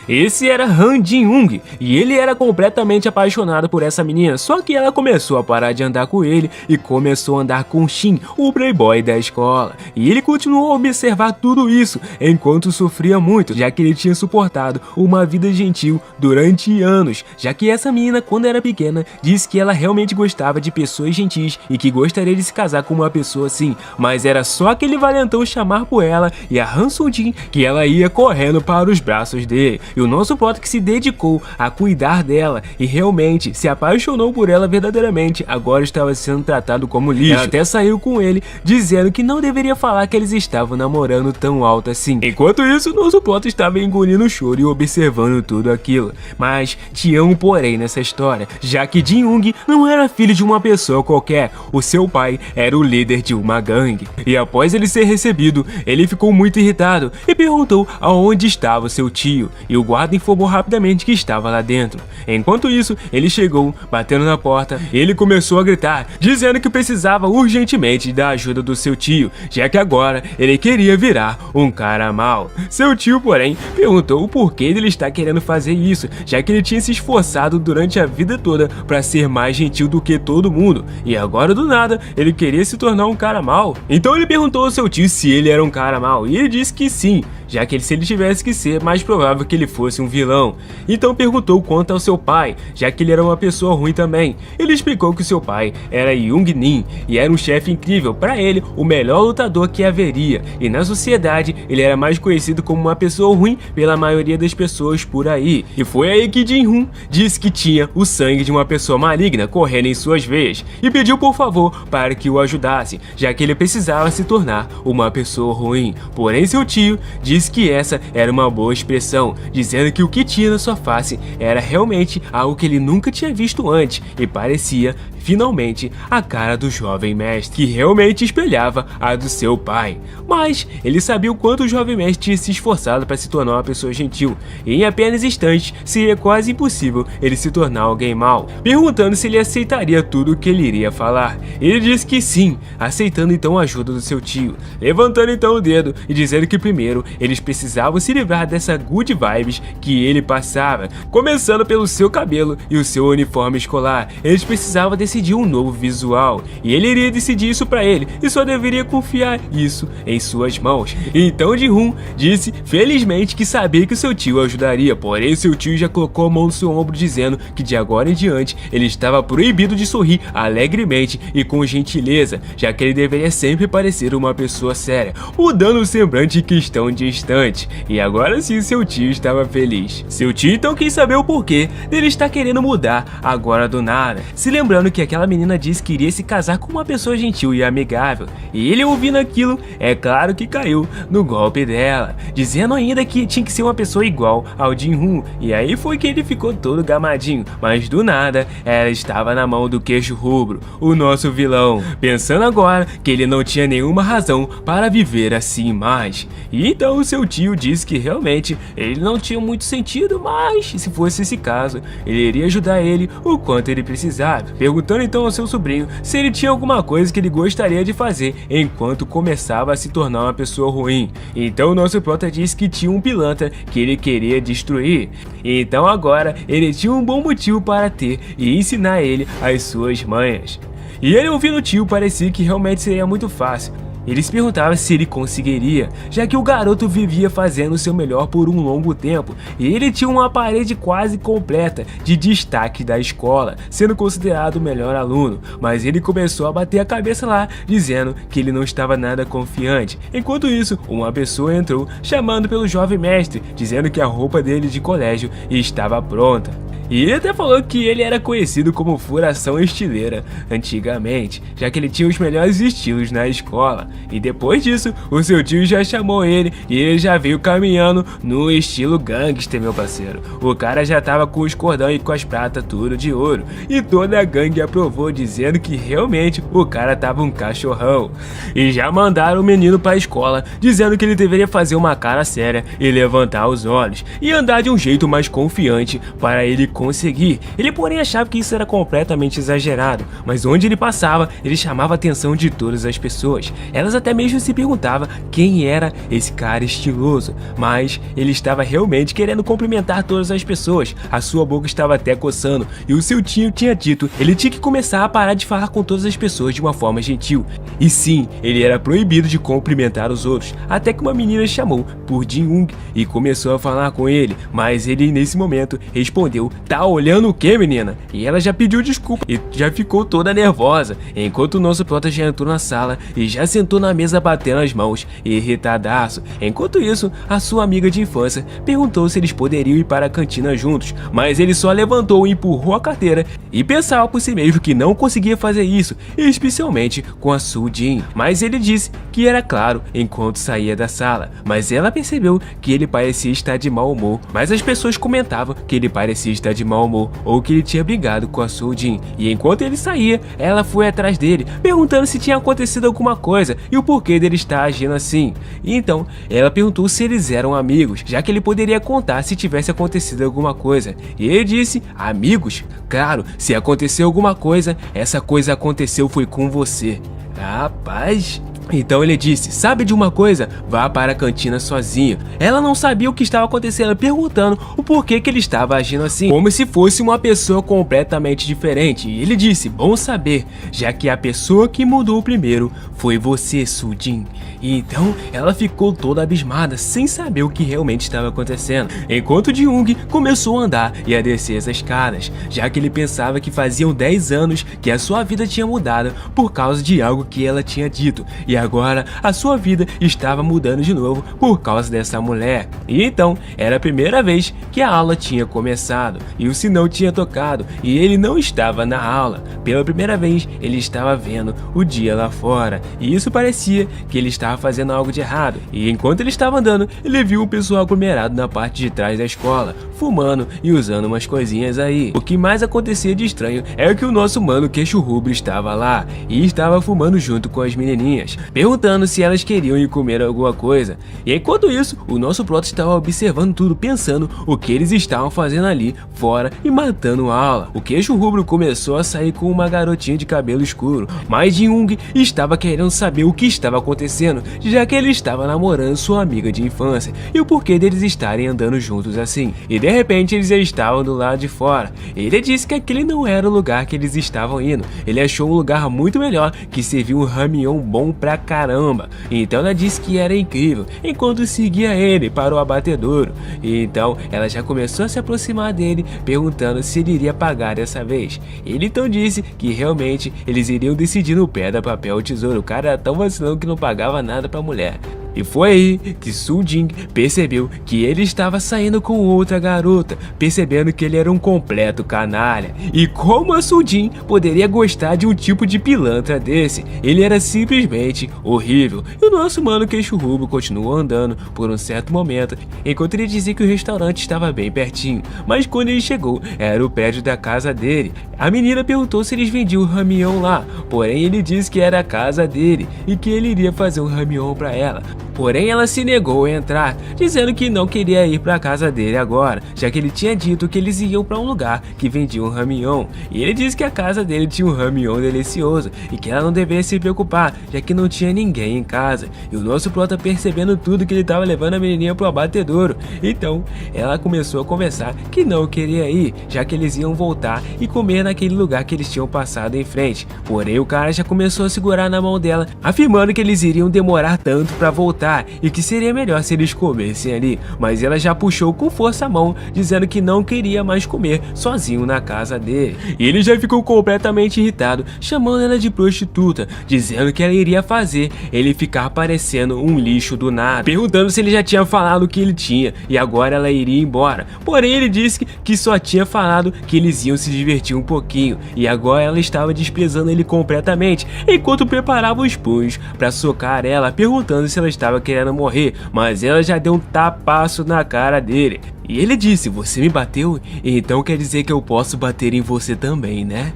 Esse era Han Jin-young, e ele era completamente apaixonado por essa menina, só que ela começou a parar de andar com ele e começou a andar com Shin, o playboy da escola. E ele continuou a observar tudo isso, enquanto sofria muito, já que ele tinha suportado uma vida gentil durante anos, já que essa menina, quando era pequena, disse que ela realmente gostava de pessoas gentis e que gostaria de se casar com uma pessoa assim, mas era só aquele valentão chamar por ela e a Han Soo-jin que ela ia correndo para os braços dele. E o nosso prota que se dedicou a cuidar dela e realmente se apaixonou por ela verdadeiramente, agora estava sendo tratado como lixo. Ela até saiu com ele, dizendo que não deveria falar que eles estavam namorando tão alto assim. Enquanto isso, o nosso prota estava engolindo o choro e observando tudo aquilo. Mas tinha um porém nessa história, já que Jin-young não era filho de uma pessoa qualquer, o seu pai era o líder de uma gangue. E após ele ser recebido, ele ficou muito irritado e perguntou aonde estava o seu tio, e o guarda informou rapidamente que estava lá dentro. Enquanto isso, ele chegou, batendo na porta, e ele começou a gritar, dizendo que precisava urgentemente da ajuda do seu tio, já que agora ele queria virar um cara mau. Seu tio, porém, perguntou o porquê dele estar querendo fazer isso, já que ele tinha se esforçado durante a vida toda para ser mais gentil do que todo mundo, e agora do nada ele queria se tornar um cara mau. Então ele perguntou ao seu tio se ele era um cara mau, e ele disse que sim, já que se ele tivesse que ser, mais provável que ele fosse um vilão. Então perguntou quanto ao seu pai, já que ele era uma pessoa ruim também. Ele explicou que seu pai era Young Nin e era um chefe incrível, para ele o melhor lutador que haveria, e na sociedade ele era mais conhecido como uma pessoa ruim pela maioria das pessoas por aí. E foi aí que Jin-hoon disse que tinha o sangue de uma pessoa maligna correndo em suas veias e pediu por favor para que o ajudasse, já que ele precisava se tornar uma pessoa ruim. Porém seu tio disse que essa era uma boa expressão, dizendo que o que tinha na sua face era realmente algo que ele nunca tinha visto antes e parecia finalmente a cara do jovem mestre, que realmente espelhava a do seu pai. Mas ele sabia o quanto o jovem mestre tinha se esforçado para se tornar uma pessoa gentil, e em apenas instantes seria quase impossível ele se tornar alguém mau. Perguntando se ele aceitaria tudo o que ele iria falar, ele disse que sim, aceitando então a ajuda do seu tio, levantando então o dedo e dizendo que primeiro eles precisavam se livrar dessa good vibes que ele passava, começando pelo seu cabelo e o seu uniforme escolar. Eles precisavam decidir um novo visual, e ele iria decidir isso pra ele, e só deveria confiar isso em suas mãos. Então Jin-hoon disse felizmente que sabia que seu tio ajudaria, porém seu tio já colocou a mão no seu ombro dizendo que de agora em diante ele estava proibido de sorrir alegremente e com gentileza, já que ele deveria sempre parecer uma pessoa séria, mudando o semblante questão distante. E agora sim seu tio estava feliz. Seu tio então quis saber o porquê dele estar querendo mudar agora do nada, se lembrando que aquela menina disse que iria se casar com uma pessoa gentil e amigável, e ele ouvindo aquilo, é claro que caiu no golpe dela, dizendo ainda que tinha que ser uma pessoa igual ao Jin-hoon, e aí foi que ele ficou todo gamadinho, mas do nada, ela estava na mão do queixo rubro, o nosso vilão, pensando agora que ele não tinha nenhuma razão para viver assim mais. E então o seu tio disse que realmente ele não tinha muito sentido, mas se fosse esse caso, ele iria ajudar ele o quanto ele precisava, perguntando então ao seu sobrinho se ele tinha alguma coisa que ele gostaria de fazer enquanto começava a se tornar uma pessoa ruim. Então o nosso prota disse que tinha um pilantra que ele queria destruir, então agora ele tinha um bom motivo para ter e ensinar ele as suas manhas. E ele ouvindo o tio parecia que realmente seria muito fácil. Ele se perguntava se ele conseguiria, já que o garoto vivia fazendo o seu melhor por um longo tempo, e ele tinha uma parede quase completa de destaque da escola, sendo considerado o melhor aluno, mas ele começou a bater a cabeça lá, dizendo que ele não estava nada confiante. Enquanto isso, uma pessoa entrou, chamando pelo jovem mestre, dizendo que a roupa dele de colégio estava pronta. E ele até falou que ele era conhecido como Furação Estileira antigamente, já que ele tinha os melhores estilos na escola. E depois disso, o seu tio já chamou ele e ele já veio caminhando no estilo gangster, meu parceiro. O cara já tava com os cordão e com as pratas tudo de ouro, e toda a gangue aprovou, dizendo que realmente o cara tava um cachorrão. E já mandaram o menino pra escola, dizendo que ele deveria fazer uma cara séria e levantar os olhos, e andar de um jeito mais confiante para ele conseguir. Ele porém achava que isso era completamente exagerado, mas onde ele passava, ele chamava a atenção de todas as pessoas. Elas elas até mesmo se perguntavam quem era esse cara estiloso, mas ele estava realmente querendo cumprimentar todas as pessoas. A sua boca estava até coçando e o seu tio tinha dito ele tinha que começar a parar de falar com todas as pessoas de uma forma gentil. E sim, ele era proibido de cumprimentar os outros, até que uma menina chamou por Jin-Woong e começou a falar com ele, mas ele nesse momento respondeu: "Tá olhando o que, menina?" E ela já pediu desculpa e já ficou toda nervosa, enquanto o nosso prota já entrou na sala e já sentou na mesa batendo as mãos, irritadaço. Enquanto isso, a sua amiga de infância perguntou se eles poderiam ir para a cantina juntos, mas ele só levantou e empurrou a carteira e pensava por si mesmo que não conseguia fazer isso, especialmente com a Soo Jin. Mas ele disse que era claro enquanto saía da sala, mas ela percebeu que ele parecia estar de mau humor, mas as pessoas comentavam que ele parecia estar de mau humor ou que ele tinha brigado com a Soo Jin. E enquanto ele saía, ela foi atrás dele, perguntando se tinha acontecido alguma coisa e o porquê dele estar agindo assim. E então, ela perguntou se eles eram amigos, já que ele poderia contar se tivesse acontecido alguma coisa. E ele disse: "Amigos? Claro, se aconteceu alguma coisa, essa coisa aconteceu foi com você." Rapaz... Então ele disse: "Sabe de uma coisa? Vá para a cantina sozinho." Ela não sabia o que estava acontecendo, perguntando o porquê que ele estava agindo assim, como se fosse uma pessoa completamente diferente. E ele disse: "Bom saber, já que a pessoa que mudou primeiro foi você, Soo Jin." E então ela ficou toda abismada, sem saber o que realmente estava acontecendo, enquanto Jin-Woong começou a andar e a descer as escadas, já que ele pensava que faziam 10 anos que a sua vida tinha mudado por causa de algo que ela tinha dito, e agora a sua vida estava mudando de novo por causa dessa mulher. E então era a primeira vez que a aula tinha começado e o sinal tinha tocado e ele não estava na aula. Pela primeira vez ele estava vendo o dia lá fora e isso parecia que ele estava fazendo algo de errado. E enquanto ele estava andando, ele viu o pessoal aglomerado na parte de trás da escola, fumando e usando umas coisinhas aí. O que mais acontecia de estranho é que o nosso mano Queixo Rubro estava lá e estava fumando junto com as menininhas, perguntando se elas queriam ir comer alguma coisa. E enquanto isso, o nosso prota estava observando tudo, pensando o que eles estavam fazendo ali fora e matando a aula. O Queixo Rubro começou a sair com uma garotinha de cabelo escuro, mas Jin-Woong estava querendo saber o que estava acontecendo, já que ele estava namorando sua amiga de infância e o porquê deles estarem andando juntos assim. E de repente eles já estavam do lado de fora. Ele disse que aquele não era o lugar que eles estavam indo. Ele achou um lugar muito melhor que servia um ramyeon bom pra caramba. Então ela disse que era incrível, enquanto seguia ele para o abatedouro. E então ela já começou a se aproximar dele, perguntando se ele iria pagar dessa vez. Ele então disse que realmente eles iriam decidir no pedra, papel ou tesoura. O cara era tão vacilão que não pagava nada pra mulher. E foi aí que Soo Jin percebeu que ele estava saindo com outra garota, percebendo que ele era um completo canalha. E como a Soo Jin poderia gostar de um tipo de pilantra desse? Ele era simplesmente horrível. E o nosso mano Queixo Rubro continuou andando por um certo momento, enquanto ele dizia que o restaurante estava bem pertinho. Mas quando ele chegou, era o prédio da casa dele. A menina perguntou se eles vendiam o ramyeon lá, porém ele disse que era a casa dele e que ele iria fazer um ramyeon para ela. Porém ela se negou a entrar, dizendo que não queria ir para a casa dele agora, já que ele tinha dito que eles iam para um lugar que vendia um ramyeon. E ele disse que a casa dele tinha um ramyeon delicioso e que ela não deveria se preocupar, já que não tinha ninguém em casa. E o nosso prota, percebendo tudo, que ele estava levando a menininha pro abatedouro. Então ela começou a conversar que não queria ir, já que eles iam voltar e comer naquele lugar que eles tinham passado em frente. Porém o cara já começou a segurar na mão dela, afirmando que eles iriam demorar tanto para voltar e que seria melhor se eles comessem ali. Mas ela já puxou com força a mão, dizendo que não queria mais comer sozinho na casa dele. E ele já ficou completamente irritado, chamando ela de prostituta, dizendo que ela iria fazer ele ficar parecendo um lixo do nada, perguntando se ele já tinha falado o que ele tinha e agora ela iria embora. Porém ele disse que só tinha falado que eles iam se divertir um pouquinho e agora ela estava desprezando ele completamente, enquanto preparava os punhos para socar ela, perguntando se ela estava querendo morrer, mas ela já deu um tapaço na cara dele. E ele disse: "Você me bateu? Então quer dizer que eu posso bater em você também, né?"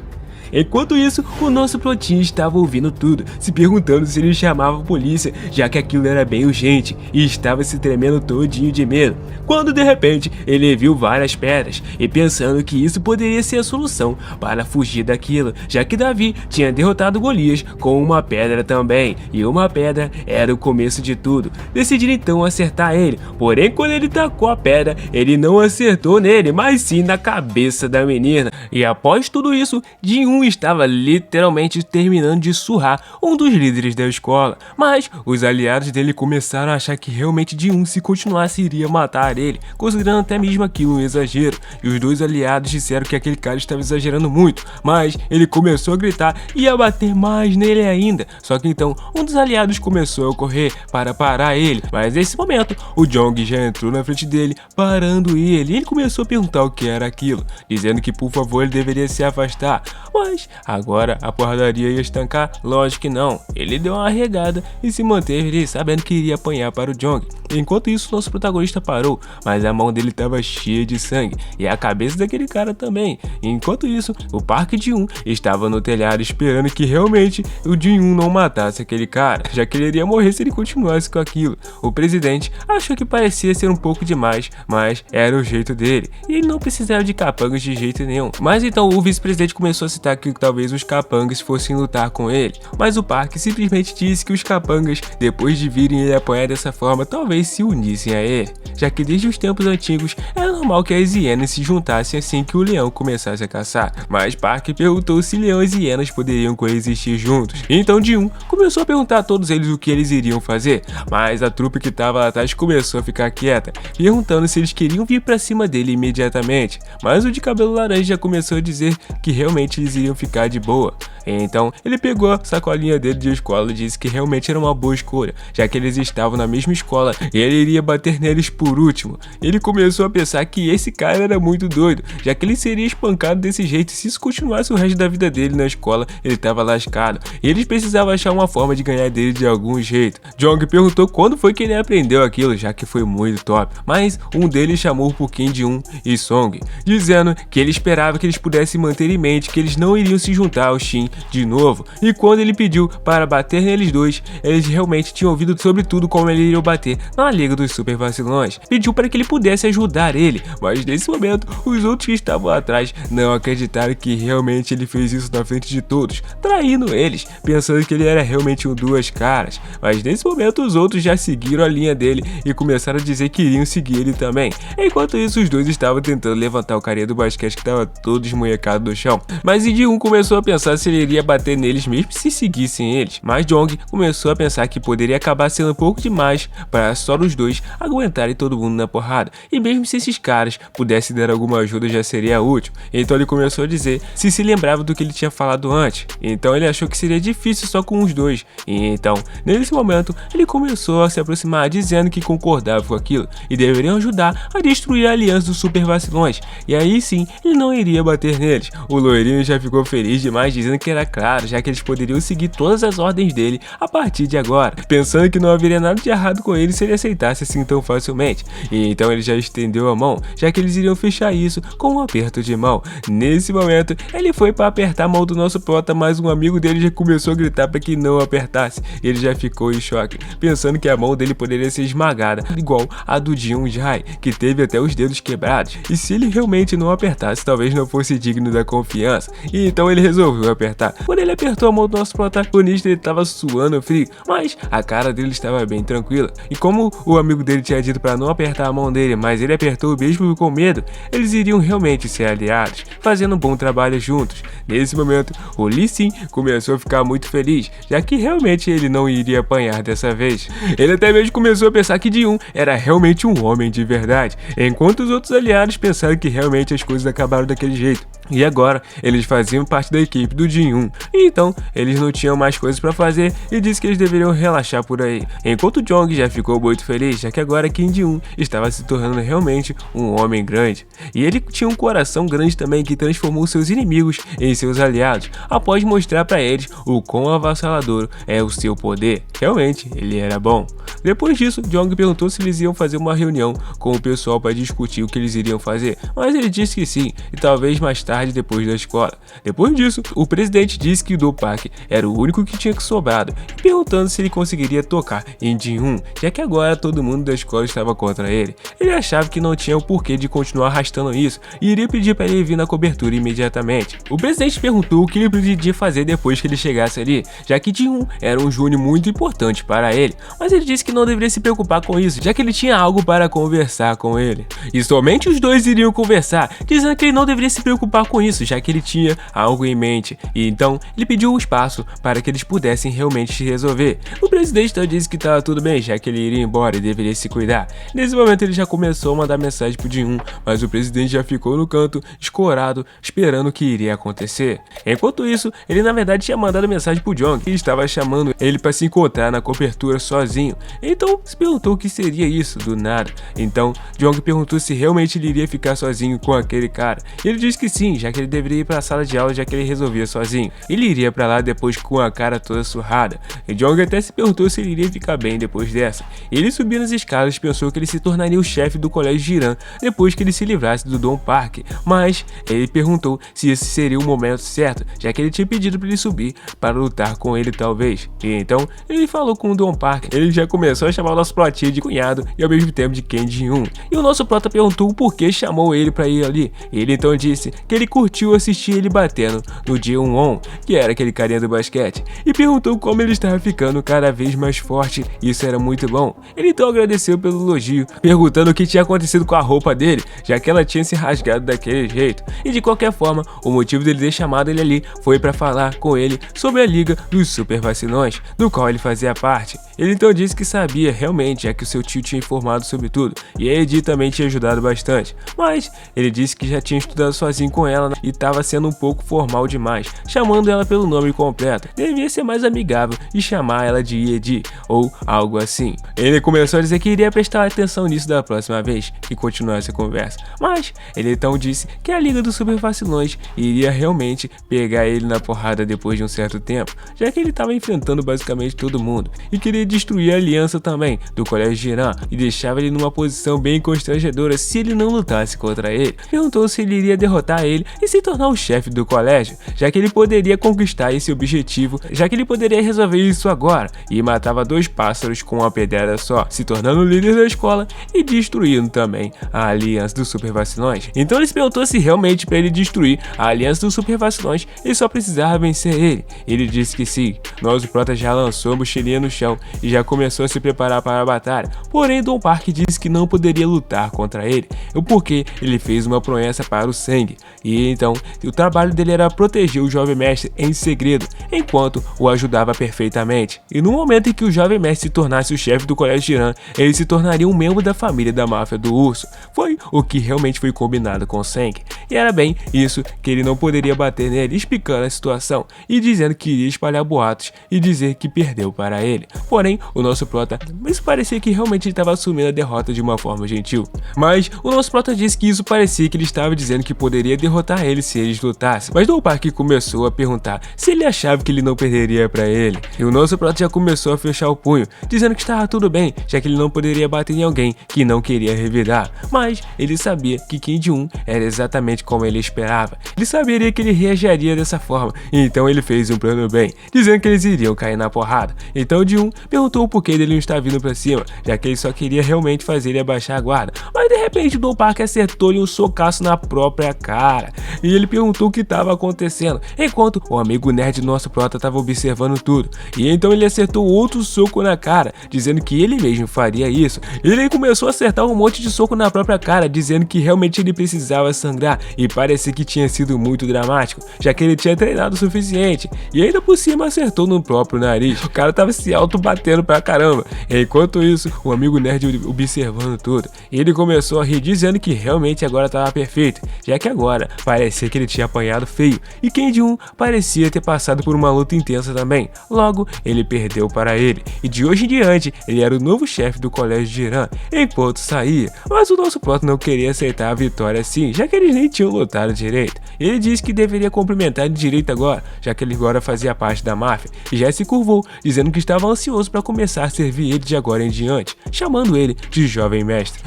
Enquanto isso, o nosso Protinho estava ouvindo tudo, se perguntando se ele chamava a polícia, já que aquilo era bem urgente, e estava se tremendo todinho de medo, quando de repente ele viu várias pedras, e pensando que isso poderia ser a solução para fugir daquilo, já que Davi tinha derrotado Golias com uma pedra também, e uma pedra era o começo de tudo. Decidiram então acertar ele, porém quando ele tacou a pedra, ele não acertou nele, mas sim na cabeça da menina. E após tudo isso, Jin-Un estava literalmente terminando de surrar um dos líderes da escola, mas os aliados dele começaram a achar que realmente Jin-Un, se continuasse, iria matar ele, considerando até mesmo aquilo um exagero, e os dois aliados disseram que aquele cara estava exagerando muito, mas ele começou a gritar e a bater mais nele ainda. Só que então um dos aliados começou a correr para parar ele, mas nesse momento o Jong já entrou na frente dele, parando ele, e ele começou a perguntar o que era aquilo, dizendo que por favor ele deveria se afastar, mas agora a porradaria ia estancar? Lógico que não. Ele deu uma arregada e se manteve ali, sabendo que iria apanhar para o Jong. Enquanto isso, nosso protagonista parou, mas a mão dele estava cheia de sangue, e a cabeça daquele cara também. Enquanto isso, o Park Ji-un estava no telhado esperando que realmente o Jin-Un não matasse aquele cara, já que ele iria morrer se ele continuasse com aquilo. O presidente achou que parecia ser um pouco demais, mas era o jeito dele, e ele não precisava de capangas de jeito nenhum. Mas então o vice-presidente começou a citar que talvez os capangas fossem lutar com ele, mas o Park simplesmente disse que os capangas, depois de virem ele apanhar dessa forma, talvez se unissem a ele, já que desde os tempos antigos era normal que as hienas se juntassem assim que o leão começasse a caçar. Mas Park perguntou se leões e hienas poderiam coexistir juntos. Então Jin-Un começou a perguntar a todos eles o que eles iriam fazer, mas a trupe que estava lá atrás começou a ficar quieta, perguntando se eles queriam vir para cima dele imediatamente. Mas o de cabelo laranja já começou a dizer que realmente eles iriam ficar de boa. Então ele pegou a sacolinha dele de escola e disse que realmente era uma boa escolha, já que eles estavam na mesma escola e ele iria bater neles por último. Ele começou a pensar que esse cara era muito doido, já que ele seria espancado desse jeito, e se isso continuasse o resto da vida dele na escola, ele estava lascado, e eles precisavam achar uma forma de ganhar dele de algum jeito. Jong perguntou quando foi que ele aprendeu aquilo, já que foi muito top, mas um deles chamou por Kim Ji-un e Song, dizendo que ele esperava que eles pudessem manter em mente que eles não iriam se juntar ao Shin de novo, e quando ele pediu para bater neles dois, eles realmente tinham ouvido sobre tudo como ele iria bater na Liga dos Super Vacilões. Pediu para que ele pudesse ajudar ele, mas nesse momento os outros que estavam atrás não acreditaram que realmente ele fez isso na frente de todos, traindo eles, pensando que ele era realmente um duas caras. Mas nesse momento os outros já seguiram a linha dele e começaram a dizer que iriam seguir ele também. Enquanto isso, os dois estavam tentando levantar o carinha do basquete que estava todo esmunhecado no chão, mas Ji-un começou a pensar se ele iria bater neles mesmo se seguissem eles, mas Jong começou a pensar que poderia acabar sendo um pouco demais para só os dois aguentarem todo mundo na porrada, e mesmo se esses caras pudessem dar alguma ajuda já seria útil. Então ele começou a dizer se lembrava do que ele tinha falado antes, então ele achou que seria difícil só com os dois, e então nesse momento ele começou a se aproximar dizendo que concordava com aquilo e deveriam ajudar a destruir a aliança dos Super Vacilões, e aí sim ele não iria bater neles. O loirinho já ficou feliz demais, dizendo que era claro, já que eles poderiam seguir todas as ordens dele a partir de agora, pensando que não haveria nada de errado com ele se ele aceitasse assim tão facilmente. E então ele já estendeu a mão, já que eles iriam fechar isso com um aperto de mão. Nesse momento ele foi para apertar a mão do nosso prota, mas um amigo dele já começou a gritar para que não apertasse. Ele já ficou em choque, pensando que a mão dele poderia ser esmagada, igual a do Jin-Jai, que teve até os dedos quebrados, e se ele realmente não apertasse, talvez não fosse digno da confiança. E então ele resolveu apertar. Quando ele apertou a mão do nosso protagonista, ele estava suando frio, mas a cara dele estava bem tranquila. E como o amigo dele tinha dito para não apertar a mão dele, mas ele apertou mesmo com medo, eles iriam realmente ser aliados, fazendo um bom trabalho juntos. Nesse momento, o Lee Sin começou a ficar muito feliz, já que realmente ele não iria apanhar dessa vez. Ele até mesmo começou a pensar que Ji-un era realmente um homem de verdade, enquanto os outros aliados pensaram que realmente as coisas acabaram daquele jeito. E agora eles faziam parte da equipe do Jin-Un, e então eles não tinham mais coisas para fazer e disse que eles deveriam relaxar por aí. Enquanto Jong já ficou muito feliz, já que agora Kim Ji-un estava se tornando realmente um homem grande, e ele tinha um coração grande também que transformou seus inimigos em seus aliados, após mostrar para eles o quão avassalador é o seu poder. Realmente ele era bom. Depois disso, Jong perguntou se eles iam fazer uma reunião com o pessoal para discutir o que eles iriam fazer, mas ele disse que sim, e talvez mais tarde tarde depois da escola. Depois disso, o presidente disse que Do Park era o único que tinha sobrado, perguntando se ele conseguiria tocar em Ji-hoon, já que agora todo mundo da escola estava contra ele. Ele achava que não tinha o porquê de continuar arrastando isso e iria pedir para ele vir na cobertura imediatamente. O presidente perguntou o que ele pretendia fazer depois que ele chegasse ali, já que Ji-hoon era um júnior muito importante para ele, mas ele disse que não deveria se preocupar com isso, já que ele tinha algo para conversar com ele. E somente os dois iriam conversar, dizendo que ele não deveria se preocupar com isso, já que ele tinha algo em mente, e então ele pediu um espaço para que eles pudessem realmente se resolver. O presidente então disse que estava tudo bem, já que ele iria embora e deveria se cuidar. Nesse momento ele já começou a mandar mensagem pro Ji-hoon, mas o presidente já ficou no canto, escorado, esperando o que iria acontecer. Enquanto isso, ele na verdade tinha mandado mensagem pro Jong, que estava chamando ele para se encontrar na cobertura sozinho. Então se perguntou o que seria isso, do nada. Então Jong perguntou se realmente ele iria ficar sozinho com aquele cara. Ele disse que sim, já que ele deveria ir para a sala de aula, já que ele resolvia sozinho. Ele iria para lá depois com a cara toda surrada. E Jong até se perguntou se ele iria ficar bem depois dessa. Ele subiu nas escadas e pensou que ele se tornaria o chefe do colégio Jiran depois que ele se livrasse do Do Park, mas ele perguntou se esse seria o momento certo, já que ele tinha pedido para ele subir para lutar com ele talvez. E então ele falou com o Do Park. Ele já começou a chamar o nosso plotinho de cunhado e ao mesmo tempo de Kim Ji-hoon. E o nosso prota perguntou o porquê chamou ele para ir ali. Ele então disse que ele curtiu assistir ele batendo no Ji-hoon, que era aquele carinha do basquete, e perguntou como ele estava ficando cada vez mais forte. Isso era muito bom. Ele então agradeceu pelo elogio, perguntando o que tinha acontecido com a roupa dele, já que ela tinha se rasgado daquele jeito. E de qualquer forma, o motivo dele ter chamado ele ali foi para falar com ele sobre a Liga dos Super Vacilões, do qual ele fazia parte. Ele então disse que sabia realmente, já que o seu tio tinha informado sobre tudo, e a Edi também tinha ajudado bastante, mas ele disse que já tinha estudado sozinho com ela e estava sendo um pouco formal demais, chamando ela pelo nome completo. Devia ser mais amigável e chamar ela de Edi, ou algo assim. Ele começou a dizer que iria prestar atenção nisso da próxima vez que continuasse a conversa, mas ele então disse que a Liga dos Super Vacilões iria realmente pegar ele na porrada depois de um certo tempo, já que ele estava enfrentando basicamente todo mundo, e queria destruir a aliança também do colégio Jiran, e deixava ele numa posição bem constrangedora se ele não lutasse contra ele. Perguntou se ele iria derrotar ele e se tornar o chefe do colégio, já que ele poderia conquistar esse objetivo, já que ele poderia resolver isso agora, e matava dois pássaros com uma pedrada só, se tornando o líder da escola e destruindo também a aliança dos Super Vacilões. Então ele se perguntou se realmente para ele destruir a aliança dos Super Vacilões ele só precisava vencer ele. Ele disse que sim. Nosso prota já lançou a mochilinha no chão e já começou a se preparar para a batalha, porém Do Park disse que não poderia lutar contra ele, porque ele fez uma promessa para o Sang, e então o trabalho dele era proteger o jovem mestre em segredo, enquanto o ajudava perfeitamente. E no momento em que o jovem mestre se tornasse o chefe do colégio Jiran, ele se tornaria um membro da família da máfia do urso. Foi o que realmente foi combinado com o Sang, e era bem isso que ele não poderia bater nele, explicando a situação e dizendo que iria espalhar boatos e dizer que perdeu para ele. Porém, o nosso prota, isso parecia que realmente ele estava assumindo a derrota de uma forma gentil. Mas o nosso prota disse que isso parecia que ele estava dizendo que poderia derrotar ele se eles lutassem. Mas Do Park começou a perguntar se ele achava que ele não perderia para ele. E o nosso prota já começou a fechar o punho, dizendo que estava tudo bem, já que ele não poderia bater em alguém que não queria revidar. Mas ele sabia que Kim Ji-hoon era exatamente como ele esperava. Ele saberia que ele reagiria dessa forma, então ele fez um plano bem, dizendo que eles iriam cair na porrada. Então Ji-hoon perguntou o porquê dele não estar vindo pra cima, já que ele só queria realmente fazer ele abaixar a guarda. Mas de repente Do Park acertou-lhe um socaço na própria cara, e ele perguntou o que estava acontecendo, enquanto o amigo nerd nosso prota estava observando tudo. E então ele acertou outro soco na cara, dizendo que ele mesmo faria isso. Ele começou a acertar um monte de soco na própria cara, dizendo que realmente ele precisava sangrar, e parecia que tinha sido muito dramático, já que ele tinha treinado o suficiente, e ainda por cima acertou no próprio nariz. O cara tava se auto-batendo pra caramba. Enquanto isso, o amigo nerd observando tudo, ele começou a rir, dizendo que realmente agora tava perfeito, já que agora parecia que ele tinha apanhado feio, e Kim Ji-hoon parecia ter passado por uma luta intensa também. Logo, ele perdeu para ele, e de hoje em diante, ele era o novo chefe do colégio Jiran, enquanto saía. Mas o nosso prota não queria aceitar a vitória assim, já que eles nem tinham lutado direito. Ele disse que deveria cumprimentar ele direito agora, já que ele agora fazia parte da máfia, e já se curvou, dizendo que estava ansioso para começar a servir ele de agora em diante, chamando ele de jovem mestre.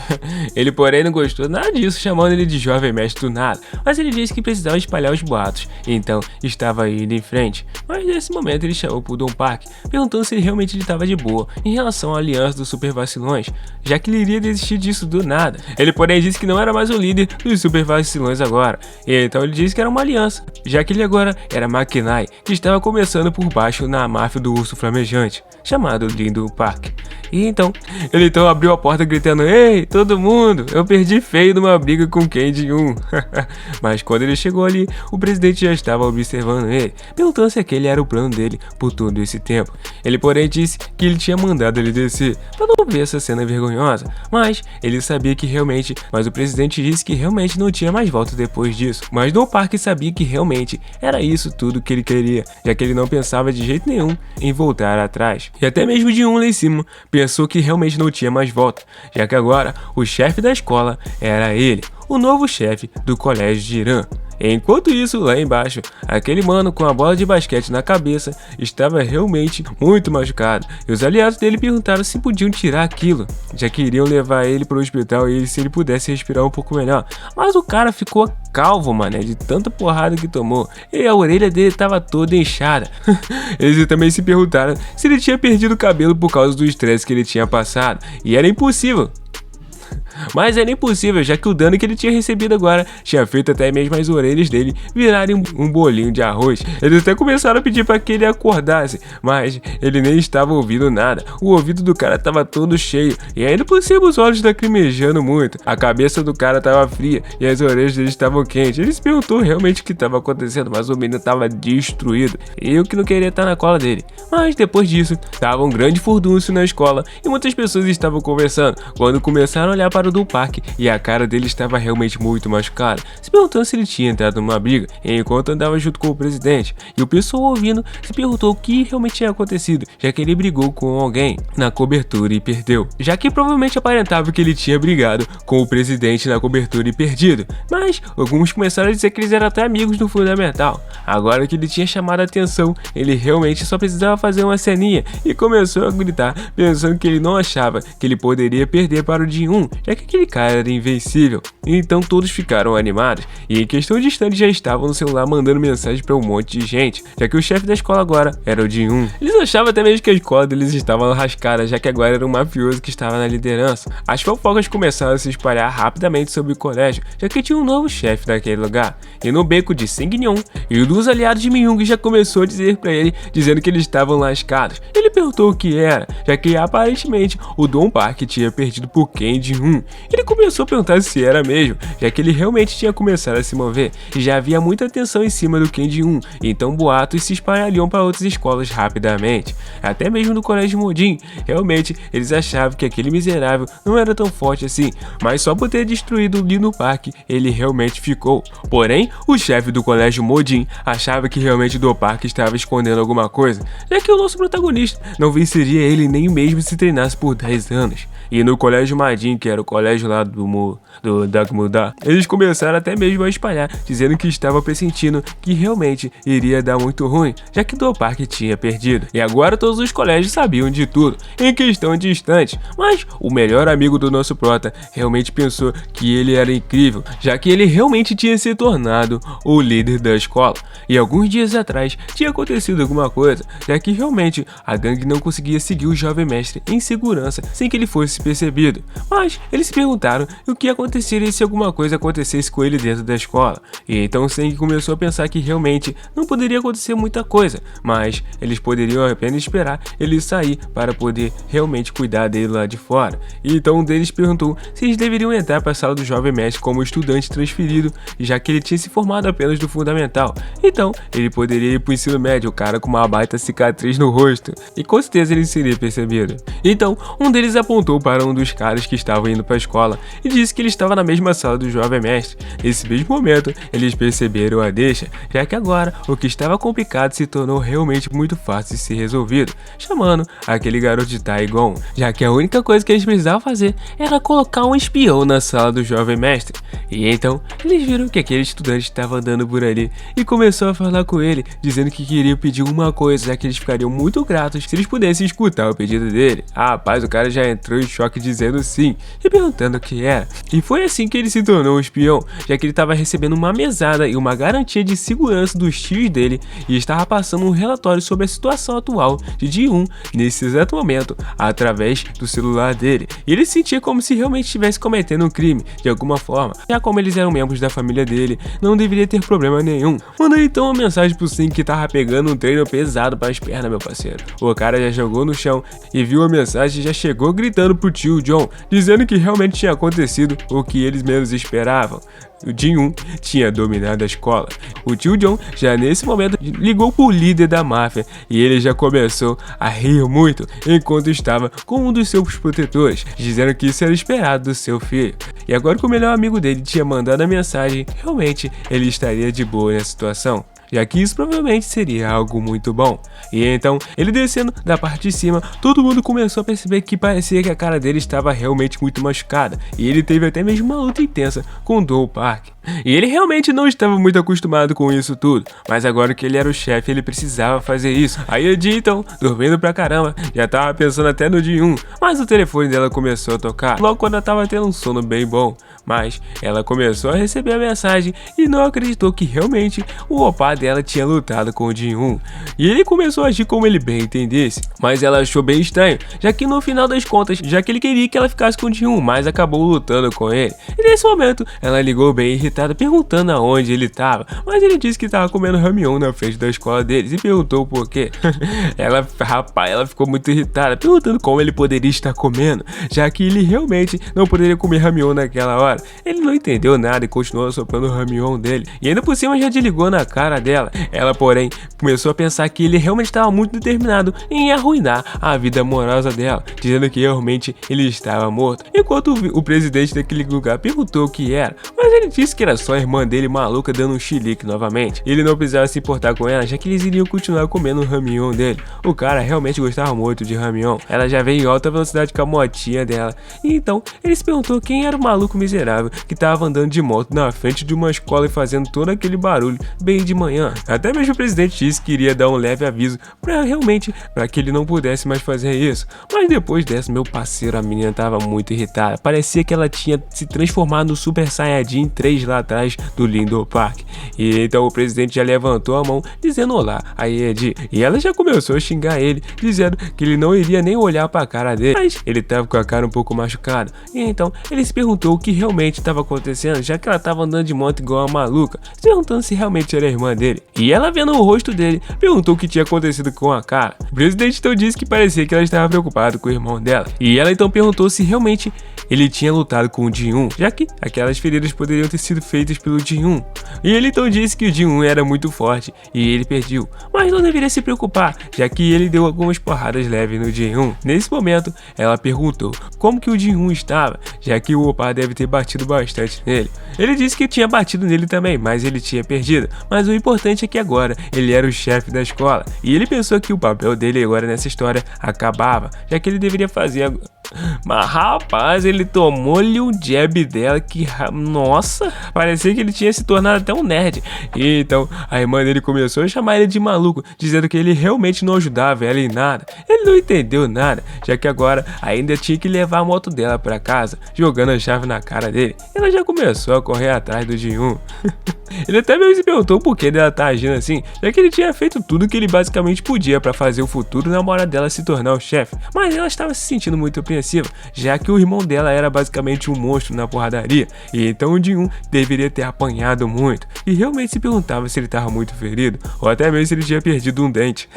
Ele, porém, não gostou nada disso, chamando ele de jovem mestre do nada, mas ele disse que precisava espalhar os boatos, então estava indo em frente. Mas nesse momento ele chamou pro Don Park, perguntando se ele realmente estava de boa em relação à aliança dos super vacilões, já que ele iria desistir disso do nada. Ele, porém, disse que não era mais o líder dos super vacilões agora, e então ele disse que era uma aliança, já que ele agora era McKnight, que estava começando por baixo na máfia do urso flamejante, chamado Lindo Park. E então, ele então abriu a porta gritando: "Ei, todo mundo, eu perdi feio numa briga com Candy 1. Mas quando ele chegou ali, o presidente já estava observando ele, perguntando se aquele era o plano dele por todo esse tempo. Ele, porém, disse que ele tinha mandado ele descer, para não ver essa cena vergonhosa, mas ele sabia que realmente, mas o presidente disse que realmente não tinha mais volta depois disso. Mas Don Park sabia que realmente era isso tudo que ele queria, já que ele não pensava de jeito nenhum em voltar atrás. E até mesmo de um lá em cima pensou que realmente não tinha mais volta, já que agora o chefe da escola era ele, o novo chefe do colégio de Irã. Enquanto isso, lá embaixo, aquele mano com a bola de basquete na cabeça estava realmente muito machucado, e os aliados dele perguntaram se podiam tirar aquilo, já que iriam levar ele para o hospital e se ele pudesse respirar um pouco melhor. Mas o cara ficou calvo, mané, de tanta porrada que tomou, e a orelha dele estava toda inchada. Eles também se perguntaram se ele tinha perdido o cabelo por causa do estresse que ele tinha passado, e era impossível. Mas era impossível, já que o dano que ele tinha recebido agora tinha feito até mesmo as orelhas dele virarem um bolinho de arroz. Eles até começaram a pedir para que ele acordasse, mas ele nem estava ouvindo nada. O ouvido do cara estava todo cheio e ainda por cima os olhos lacrimejando muito. A cabeça do cara estava fria e as orelhas dele estavam quentes. Ele se perguntou realmente o que estava acontecendo, mas o menino estava destruído e eu que não queria estar na cola dele. Mas depois disso, estava um grande furdúncio na escola e muitas pessoas estavam conversando quando começaram a olhar para o Don Park e a cara dele estava realmente muito machucada, se perguntando se ele tinha entrado numa briga enquanto andava junto com o presidente. E o pessoal ouvindo se perguntou o que realmente tinha acontecido, já que ele brigou com alguém na cobertura e perdeu, já que provavelmente aparentava que ele tinha brigado com o presidente na cobertura e perdido. Mas alguns começaram a dizer que eles eram até amigos do fundamental. Agora que ele tinha chamado a atenção, ele realmente só precisava fazer uma ceninha e começou a gritar, pensando que ele não achava que ele poderia perder para o Jin-1, já que aquele cara era invencível. Então todos ficaram animados e em questão de instantes já estavam no celular mandando mensagem para um monte de gente, já que o chefe da escola agora era o Jin-1. Eles achavam até mesmo que a escola deles estava lascada, já que agora era um mafioso que estava na liderança. As fofocas começaram a se espalhar rapidamente sobre o colégio, já que tinha um novo chefe daquele lugar. E no beco de Seng-Nyon, e um dos aliados de Min-Young já começou a dizer para ele, dizendo que eles estavam lascados. Ele perguntou o que era, já que aparentemente o Don Park tinha perdido por Ken Jin-1. Ele começou a perguntar se era mesmo, já que ele realmente tinha começado a se mover e já havia muita atenção em cima do Ken Jin-1, então boatos se espalhariam para outras escolas rapidamente. Até mesmo no colégio Modin, realmente eles achavam que aquele miserável não era tão forte assim, mas só por ter destruído o Lindo Park, ele realmente ficou. Porém, o chefe do colégio Modin achava que realmente o Don Park estava escondendo alguma coisa, já que o nosso protagonista não venceria ele nem mesmo se treinasse por 10 anos. E no colégio Madin, que era o colégio lá do Dagmudar, eles começaram até mesmo a espalhar, dizendo que estava pressentindo que realmente iria dar muito ruim, já que Don Park tinha perdido. E agora todos os colégios sabiam de tudo, em questão de instantes. Mas o melhor amigo do nosso prota realmente pensou que ele era incrível, já que ele realmente tinha se tornado o líder da escola. E alguns dias atrás tinha acontecido alguma coisa, já que realmente a gangue não conseguia seguir o jovem mestre em segurança sem que ele fosse percebido. Mas eles se perguntaram o que aconteceria se alguma coisa acontecesse com ele dentro da escola. E então Seng começou a pensar que realmente não poderia acontecer muita coisa, mas eles poderiam apenas esperar ele sair para poder realmente cuidar dele lá de fora. E então um deles perguntou se eles deveriam entrar para a sala do jovem mestre como estudante transferido, já que ele tinha se formado apenas do fundamental. Então ele poderia ir para o ensino médio, o cara com uma baita cicatriz no rosto, e com certeza ele seria percebido. Então um deles apontou para um dos caras que estavam indo para para a escola e disse que ele estava na mesma sala do jovem mestre. Nesse mesmo momento, eles perceberam a deixa, já que agora o que estava complicado se tornou realmente muito fácil de ser resolvido, chamando aquele garoto de Taigon, já que a única coisa que eles precisavam fazer era colocar um espião na sala do jovem mestre. E então, eles viram que aquele estudante estava andando por ali e começou a falar com ele, dizendo que queria pedir uma coisa, já que eles ficariam muito gratos se eles pudessem escutar o pedido dele. Rapaz, o cara já entrou em choque dizendo sim e perguntando o que era. E foi assim que ele se tornou um espião, já que ele estava recebendo uma mesada e uma garantia de segurança dos tios dele e estava passando um relatório sobre a situação atual de Ji-hoon nesse exato momento, através do celular dele. E ele se sentia como se realmente estivesse cometendo um crime, de alguma forma, já como eles eram membros da família dele, não deveria ter problema nenhum. Mandou então uma mensagem pro Sim que tava pegando um treino pesado para as pernas, meu parceiro. O cara já jogou no chão e viu a mensagem e já chegou gritando pro tio John, dizendo que realmente tinha acontecido o que eles menos esperavam. O Ji-hoon tinha dominado a escola. O tio John já nesse momento ligou pro líder da máfia e ele já começou a rir muito enquanto estava com um dos seus protetores, dizendo que isso era esperado do seu filho. E agora que o melhor amigo dele tinha mandado a mensagem, realmente ele estaria de boa na situação, já que isso provavelmente seria algo muito bom. E então, ele descendo da parte de cima, todo mundo começou a perceber que parecia que a cara dele estava realmente muito machucada, e ele teve até mesmo uma luta intensa com Doe Park. E ele realmente não estava muito acostumado com isso tudo, mas agora que ele era o chefe, ele precisava fazer isso. Aí a Ji, então, dormindo pra caramba, já tava pensando até no Ji-hoon, mas o telefone dela começou a tocar, logo quando ela tava tendo um sono bem bom. Mas ela começou a receber a mensagem e não acreditou que realmente o opá dela tinha lutado com o Ji-hoon. E ele começou a agir como ele bem entendesse, mas ela achou bem estranho, já que no final das contas, já que ele queria que ela ficasse com o Ji-hoon, mas acabou lutando com ele. E nesse momento, ela ligou bem irritada, perguntando aonde ele estava, mas ele disse que estava comendo ramyeon na frente da escola deles e perguntou o porquê. Ela ficou muito irritada, perguntando como ele poderia estar comendo, já que ele realmente não poderia comer ramyeon naquela hora. Ele não entendeu nada e continuou soprando o ramyeon dele, e ainda por cima já desligou na cara dela. Ela, porém, começou a pensar que ele realmente estava muito determinado em arruinar a vida amorosa dela, dizendo que realmente ele estava morto, enquanto o presidente daquele lugar perguntou o que era, mas ele disse que era só a irmã dele maluca dando um chilique novamente. Ele não precisava se importar com ela, já que eles iriam continuar comendo o ramyeon dele. O cara realmente gostava muito de ramyeon. Ela já veio em alta velocidade com a motinha dela, e então ele se perguntou quem era o maluco miserável que estava andando de moto na frente de uma escola e fazendo todo aquele barulho bem de manhã. Até mesmo o presidente disse que iria dar um leve aviso para que ele não pudesse mais fazer isso. Mas depois dessa, meu parceiro, a menina estava muito irritada. Parecia que ela tinha se transformado no Super Saiyajin 3 lá atrás do Lindo Park. E então o presidente já levantou a mão dizendo olá a Edi, e ela já começou a xingar ele, dizendo que ele não iria nem olhar para a cara dele, mas ele estava com a cara um pouco machucada. E então ele se perguntou o que realmente estava acontecendo, já que ela estava andando de moto igual uma maluca, se perguntando se realmente era a irmã dele. E ela, vendo o rosto dele, perguntou o que tinha acontecido com a cara. O presidente então disse que parecia que ela estava preocupada com o irmão dela, e ela então perguntou se realmente ele tinha lutado com o Ji-hoon, já que aquelas feridas poderiam ter sido feitas pelo Ji-hoon. E ele então disse que o Ji-hoon era muito forte e ele perdeu, mas não deveria se preocupar, já que ele deu algumas porradas leves no Ji-hoon. Nesse momento, ela perguntou como que o Ji-hoon estava, já que o opá deve ter batido bastante nele. Ele disse que tinha batido nele também, mas ele tinha perdido. Mas o importante é que agora ele era o chefe da escola, e ele pensou que o papel dele agora nessa história acabava, já que ele deveria fazer. Mas rapaz, ele tomou-lhe um jab dela que, nossa, parecia que ele tinha se tornado até um nerd. E então a irmã dele começou a chamar ele de maluco, dizendo que ele realmente não ajudava ela em nada. Ele não entendeu nada, já que agora ainda tinha que levar a moto dela para casa, jogando a chave na cara dele. Ela já começou a correr atrás do Ji-hoon. Ele até mesmo se perguntou por que dela tá agindo assim, já que ele tinha feito tudo que ele basicamente podia para fazer o futuro namorado dela se tornar o chefe, mas ela estava se sentindo muito apreensiva, já que o irmão dela era basicamente um monstro na porradaria, e então o Ji-hoon deveria ter apanhado muito, e realmente se perguntava se ele estava muito ferido, ou até mesmo se ele tinha perdido um dente.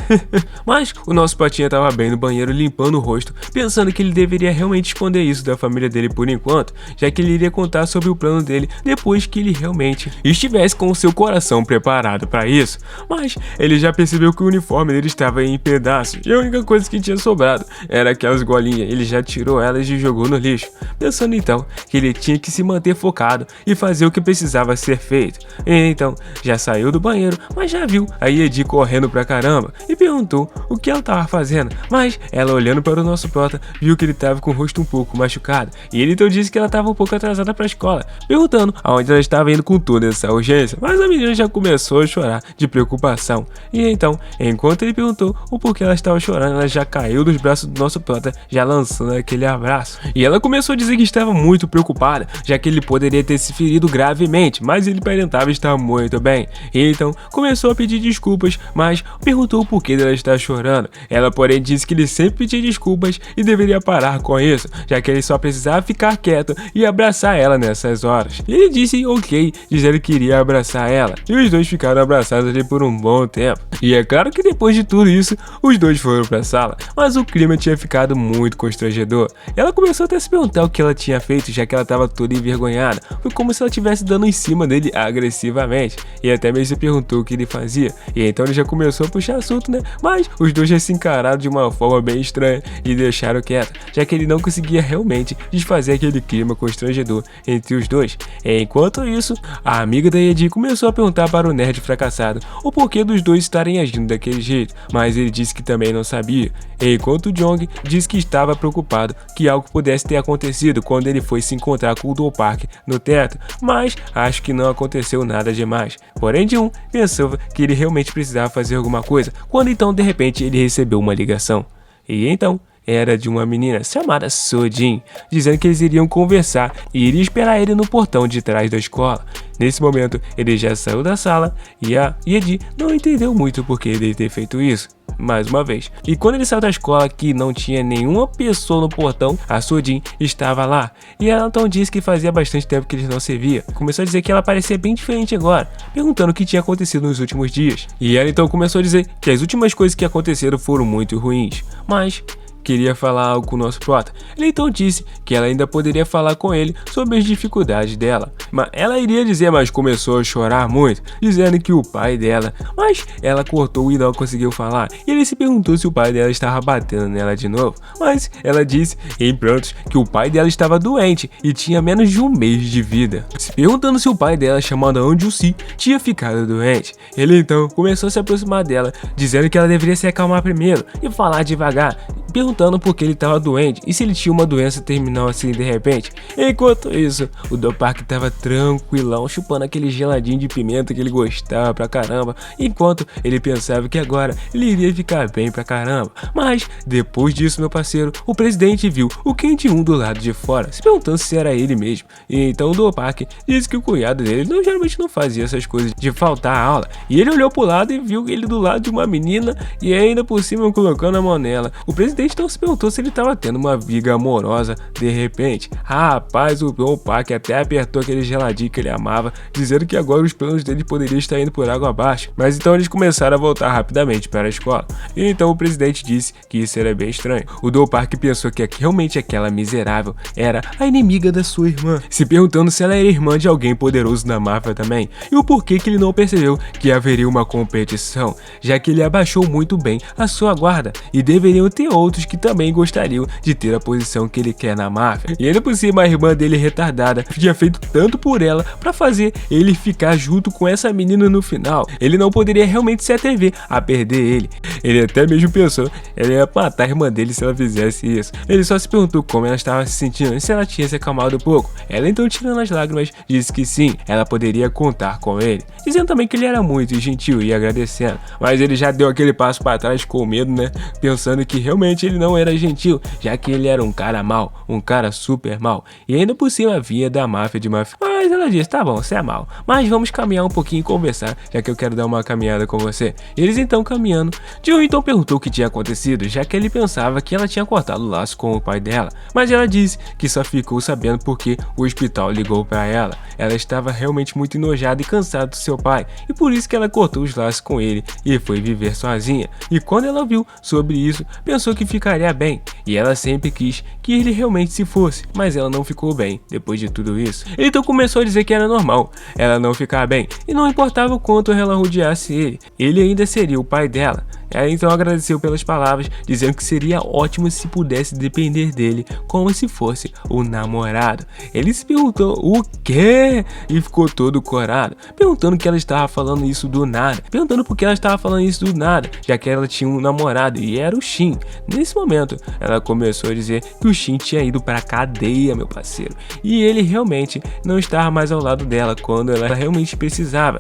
Mas o nosso patinha estava bem no banheiro limpando o rosto, pensando que ele deveria realmente esconder isso da família dele por enquanto, já que ele iria contar sobre o plano dele depois que ele realmente estivesse com o seu coração preparado para isso. Mas ele já percebeu que o uniforme dele estava em pedaços, e a única coisa que tinha sobrado era aquelas golinhas. Ele já tirou elas e jogou no lixo, pensando então que ele tinha que se manter focado e fazer o que precisava ser feito. E então já saiu do banheiro, mas já viu a Yedi correndo pra caramba e perguntou o que ela tava fazendo, mas ela, olhando para o nosso prota, viu que ele tava com o rosto um pouco machucado, e ele então disse que ela tava um pouco atrasada pra escola, perguntando aonde ela estava indo com toda essa urgência, mas a menina já começou a chorar de preocupação. E então, enquanto ele perguntou o porquê ela estava chorando, ela já caiu dos braços do nosso prota, já lançando aquele abraço. E ela começou a dizer que estava muito preocupada, já que ele poderia ter se ferido gravemente, mas ele aparentava estar muito bem. E então começou a pedir desculpas, mas perguntou o porquê dela estar chorando. Ela, porém, disse que ele sempre pedia desculpas e deveria parar com isso, já que ele só precisava ficar quieto e abraçar ela nessas horas. E ele disse ok, dizendo que iria abraçar ela, e os dois ficaram abraçados ali por um bom tempo. E é claro que depois de tudo isso, os dois foram pra sala, mas o clima tinha ficado muito constrangedor. Ela começou até a se perguntar o que ela tinha feito, já que ela estava toda envergonhada. Foi como se ela estivesse dando em cima dele agressivamente, e até mesmo se perguntou o que ele fazia. E então ele já começou a puxar assunto, né? Mas os dois já se encararam de uma forma bem estranha e deixaram quieto, já que ele não conseguia realmente desfazer aquele clima constrangedor entre os dois. Enquanto isso, a amiga da Yedi começou a perguntar para o nerd fracassado o porquê dos dois estarem agindo daquele jeito, mas ele disse que também não sabia. Enquanto o Jong disse que estava preocupado que algo pudesse ter acontecido quando ele foi se encontrar com o Do Park no teto, mas acho que não aconteceu nada demais. Porém, Jung pensava que ele realmente precisava fazer alguma coisa, quando então de repente ele recebeu uma ligação. E então era de uma menina chamada Sojin, dizendo que eles iriam conversar e iria esperar ele no portão de trás da escola. Nesse momento, ele já saiu da sala e a Yedi não entendeu muito por que ele ter feito isso, mais uma vez. E quando ele saiu da escola, que não tinha nenhuma pessoa no portão, a Sojin estava lá. E ela então disse que fazia bastante tempo que eles não se via. Começou a dizer que ela parecia bem diferente agora, perguntando o que tinha acontecido nos últimos dias. E ela então começou a dizer que as últimas coisas que aconteceram foram muito ruins, mas queria falar algo com o nosso prota. Ele então disse que ela ainda poderia falar com ele sobre as dificuldades dela. Mas ela iria dizer, mas começou a chorar muito, dizendo que o pai dela... Mas ela cortou e não conseguiu falar. E ele se perguntou se o pai dela estava batendo nela de novo. Mas ela disse, em prantos, que o pai dela estava doente e tinha menos de um mês de vida. Se perguntando se o pai dela, chamado Anju-si, tinha ficado doente. Ele então começou a se aproximar dela, dizendo que ela deveria se acalmar primeiro e falar devagar, perguntando por que ele estava doente e se ele tinha uma doença terminal assim de repente. Enquanto isso, o Do Park estava tranquilão, chupando aquele geladinho de pimenta que ele gostava pra caramba, enquanto ele pensava que agora ele iria ficar bem pra caramba. Mas depois disso, meu parceiro, o presidente viu o Kim Ji-un do lado de fora, se perguntando se era ele mesmo. E então o Do Park disse que o cunhado dele geralmente não fazia essas coisas de faltar a aula, e ele olhou pro lado e viu ele do lado de uma menina e ainda por cima colocando a mão nela. O presidente então se perguntou se ele estava tendo uma briga amorosa de repente. Rapaz, o Do Park até apertou aquele geladinho que ele amava, dizendo que agora os planos dele poderiam estar indo por água abaixo. Mas então eles começaram a voltar rapidamente para a escola. E então o presidente disse que isso era bem estranho. O Do Park pensou que realmente aquela miserável era a inimiga da sua irmã, se perguntando se ela era irmã de alguém poderoso na máfia também, e o porquê que ele não percebeu que haveria uma competição, já que ele abaixou muito bem a sua guarda e deveriam ter outros que também gostariam de ter a posição que ele quer na máfia. E ainda por cima, a irmã dele retardada tinha feito tanto por ela para fazer ele ficar junto com essa menina no final. Ele não poderia realmente se atrever a perder ele. Ele até mesmo pensou ele ia matar a irmã dele se ela fizesse isso. Ele só se perguntou como ela estava se sentindo e se ela tinha se acalmado um pouco. Ela então, tirando as lágrimas, disse que sim, ela poderia contar com ele, dizendo também que ele era muito gentil e agradecendo. Mas ele já deu aquele passo para trás com medo, né? Pensando que realmente ele não era gentil, já que ele era um cara mau, um cara super mau, e ainda por cima vinha da máfia de máfia. Mas ela disse, tá bom, você é mau, mas vamos caminhar um pouquinho e conversar, já que eu quero dar uma caminhada com você. Eles então caminhando, Jill então perguntou o que tinha acontecido, já que ele pensava que ela tinha cortado o laço com o pai dela, mas ela disse que só ficou sabendo porque o hospital ligou para ela. Ela estava realmente muito enojada e cansada do seu pai, e por isso que ela cortou os laços com ele e foi viver sozinha. E quando ela viu sobre isso, pensou que ficaria bem, e ela sempre quis que ele realmente se fosse, mas ela não ficou bem depois de tudo isso. Ele então começou a dizer que era normal ela não ficar bem, e não importava o quanto ela rodeasse ele ainda seria o pai dela. Ela então agradeceu pelas palavras, dizendo que seria ótimo se pudesse depender dele como se fosse o namorado. Ele se perguntou o quê? E ficou todo corado, perguntando que ela estava falando isso do nada, perguntando por que ela estava falando isso do nada, já que ela tinha um namorado e era o Shin. Nesse momento, ela começou a dizer que o Shin tinha ido para a cadeia, meu parceiro, e ele realmente não estava mais ao lado dela quando ela realmente precisava.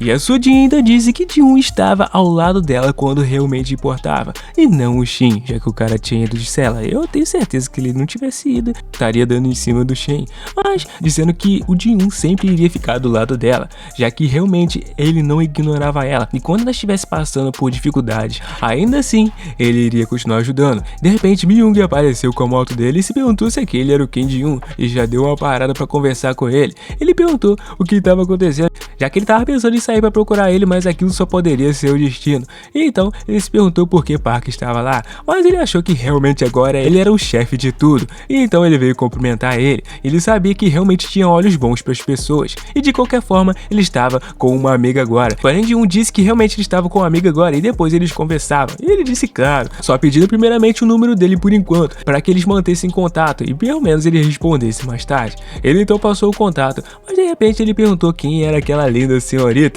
E a Sojin ainda disse que Ji-Hoon estava ao lado dela quando realmente importava, e não o Shin, já que o cara tinha ido de cela. Eu tenho certeza que ele não tivesse ido, estaria dando em cima do Shin, mas dizendo que o Ji-Hoon sempre iria ficar do lado dela, já que realmente ele não ignorava ela, e quando ela estivesse passando por dificuldades, ainda assim, ele iria continuar ajudando. De repente, Mi-young apareceu com a moto dele e se perguntou se aquele era o Kim Ji-Hoon, e já deu uma parada para conversar com ele. Ele perguntou o que estava acontecendo, já que ele estava pensando em sair para procurar ele, mas aquilo só poderia ser o destino. E então ele se perguntou por que Park estava lá, mas ele achou que realmente agora ele era o chefe de tudo. E então ele veio cumprimentar ele. Ele sabia que realmente tinha olhos bons para as pessoas, e de qualquer forma ele estava com uma amiga agora. Porém, Ji-Hoon disse que realmente ele estava com uma amiga agora, e depois eles conversavam. E ele disse claro, só pedindo primeiramente o número dele por enquanto, para que eles mantessem contato e pelo menos ele respondesse mais tarde. Ele então passou o contato, mas de repente ele perguntou quem era aquela linda senhorita.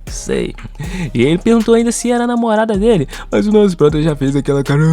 Sei. E ele perguntou ainda se era a namorada dele, mas o nosso prota já fez aquela cara.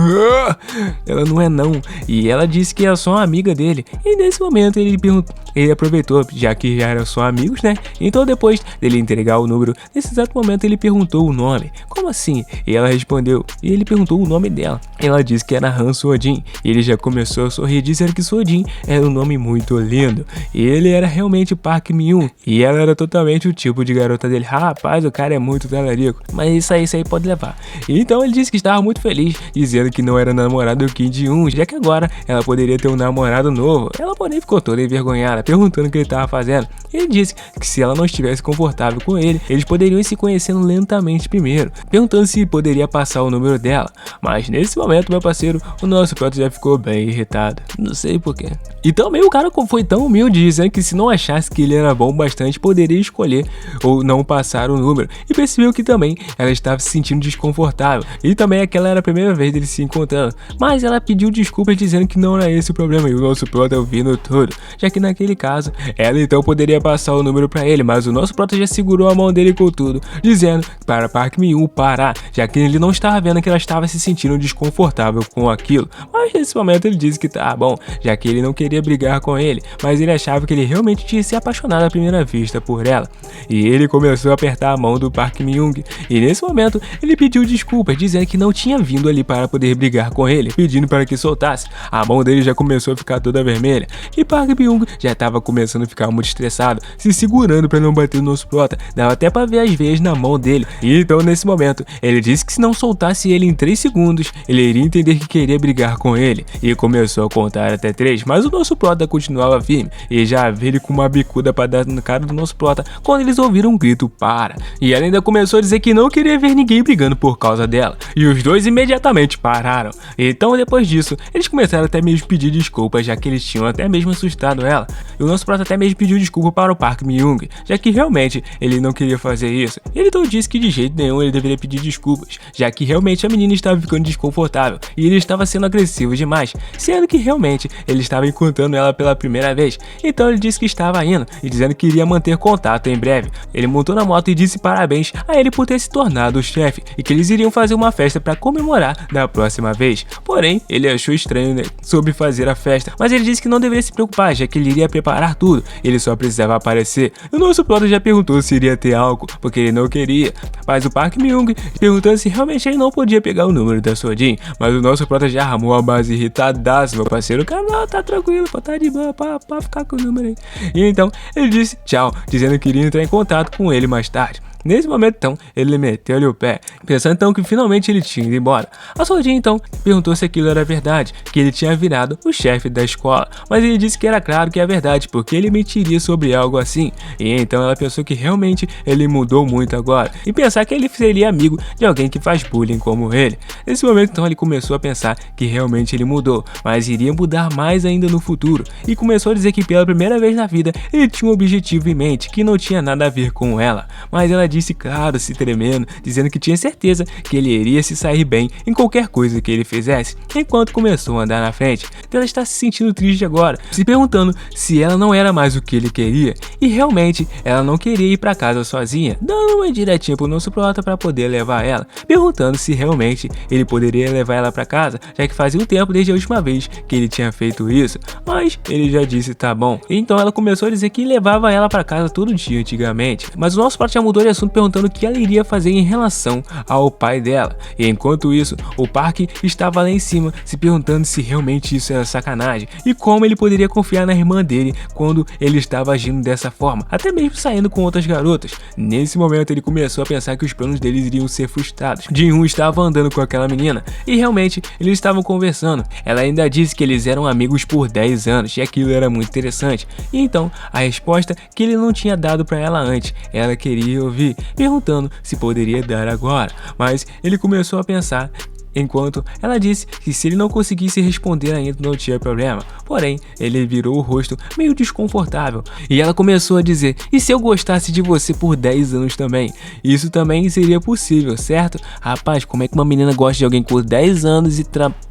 Ela não é não. E ela disse que era só uma amiga dele. E nesse momento ele aproveitou, já que já eram só amigos, né? Então depois dele entregar o número, nesse exato momento ele perguntou o nome. Como assim? E ela respondeu. E ele perguntou o nome dela. Ela disse que era Han Sojin. E ele já começou a sorrir, dizendo que Sojin era um nome muito lindo. E ele era realmente Park Mi-yoon. E ela era totalmente o tipo de garota dele. Rapaz, o cara é muito talarico, mas isso aí pode levar. Então ele disse que estava muito feliz, dizendo que não era namorado do Kim Ji-Hoon, já que agora ela poderia ter um namorado novo. Ela porém ficou toda envergonhada, perguntando o que ele estava fazendo. Ele disse que se ela não estivesse confortável com ele, eles poderiam ir se conhecendo lentamente primeiro, perguntando se poderia passar o número dela. Mas nesse momento, meu parceiro, o nosso prota já ficou bem irritado, não sei porquê. E também o cara foi tão humilde, dizendo que se não achasse que ele era bom bastante, poderia escolher ou não passar o número. E percebeu que também ela estava se sentindo desconfortável, e também aquela era a primeira vez deles se encontrando, mas ela pediu desculpas dizendo que não era esse o problema, e o nosso prota ouvindo tudo, já que naquele caso ela então poderia passar o número para ele, mas o nosso prota já segurou a mão dele com tudo, dizendo para Park Mi-yoon parar, já que ele não estava vendo que ela estava se sentindo desconfortável com aquilo. Mas nesse momento ele disse que tá bom, já que ele não queria brigar com ele, mas ele achava que ele realmente tinha se apaixonado à primeira vista por ela, e ele começou a apertar a mão do Park Mi-young, e nesse momento ele pediu desculpas, dizendo que não tinha vindo ali para poder brigar com ele, pedindo para que soltasse. A mão dele já começou a ficar toda vermelha, e Park Mi-young já estava começando a ficar muito estressado, se segurando para não bater no nosso prota, dava até para ver as veias na mão dele. E então nesse momento ele disse que se não soltasse ele em 3 segundos, ele iria entender que queria brigar com ele, e começou a contar até 3, mas o nosso prota continuava firme, e já viu ele com uma bicuda para dar no cara do nosso prota, quando eles ouviram um grito para. E ela ainda começou a dizer que não queria ver ninguém brigando por causa dela, e os dois imediatamente pararam. Então depois disso, eles começaram até mesmo a pedir desculpas, já que eles tinham até mesmo assustado ela, e o nosso prota até mesmo pediu desculpa para o Park Mi-young, já que realmente ele não queria fazer isso. Ele então disse que de jeito nenhum ele deveria pedir desculpas, já que realmente a menina estava ficando desconfortável, e ele estava sendo agressivo demais, sendo que realmente ele estava encontrando ela pela primeira vez. Então ele disse que estava indo, e dizendo que iria manter contato em breve. Ele montou na moto e disse parabéns a ele por ter se tornado o chefe, e que eles iriam fazer uma festa para comemorar da próxima vez. Porém, ele achou estranho, né, sobre fazer a festa, mas ele disse que não deveria se preocupar, já que ele iria preparar tudo, ele só precisava aparecer. O nosso prota já perguntou se iria ter álcool, porque ele não queria, mas o Park Mi-young perguntando se realmente ele não podia pegar o número da Sojin, mas o nosso prota já armou a base irritadaço, meu parceiro. O cara, não, tá tranquilo, pô, tá de boa, pra ficar com o número aí. E então ele disse tchau, dizendo que iria entrar em contato com ele mais tarde. Nesse momento, então, ele meteu-lhe o pé, pensando então que finalmente ele tinha ido embora. A Sojin então perguntou se aquilo era verdade, que ele tinha virado o chefe da escola, mas ele disse que era claro que é verdade, porque ele mentiria sobre algo assim. E então ela pensou que realmente ele mudou muito agora, e pensar que ele seria amigo de alguém que faz bullying como ele. Nesse momento, então, ele começou a pensar que realmente ele mudou, mas iria mudar mais ainda no futuro, e começou a dizer que pela primeira vez na vida ele tinha um objetivo em mente, que não tinha nada a ver com ela, mas ela disse claro, se tremendo, dizendo que tinha certeza que ele iria se sair bem em qualquer coisa que ele fizesse, enquanto começou a andar na frente. Ela está se sentindo triste agora, se perguntando se ela não era mais o que ele queria, e realmente ela não queria ir para casa sozinha, dando uma diretinha pro nosso prota para poder levar ela, perguntando se realmente ele poderia levar ela para casa, já que fazia um tempo desde a última vez que ele tinha feito isso, mas ele já disse tá bom. Então ela começou a dizer que levava ela para casa todo dia antigamente, mas o nosso prota já mudou de assunto perguntando o que ela iria fazer em relação ao pai dela, e enquanto isso o Park estava lá em cima se perguntando se realmente isso era sacanagem e como ele poderia confiar na irmã dele quando ele estava agindo dessa forma, até mesmo saindo com outras garotas. Nesse momento ele começou a pensar que os planos deles iriam ser frustrados. Jin-Hoon estava andando com aquela menina e realmente eles estavam conversando. Ela ainda disse que eles eram amigos por 10 anos e aquilo era muito interessante. E então a resposta que ele não tinha dado para ela antes, ela queria ouvir, perguntando se poderia dar agora, mas ele começou a pensar. Enquanto ela disse que se ele não conseguisse responder ainda não tinha problema, porém ele virou o rosto meio desconfortável e ela começou a dizer: e se eu gostasse de você por 10 anos também? Isso também seria possível, certo? Rapaz, como é que uma menina gosta de alguém por 10 anos e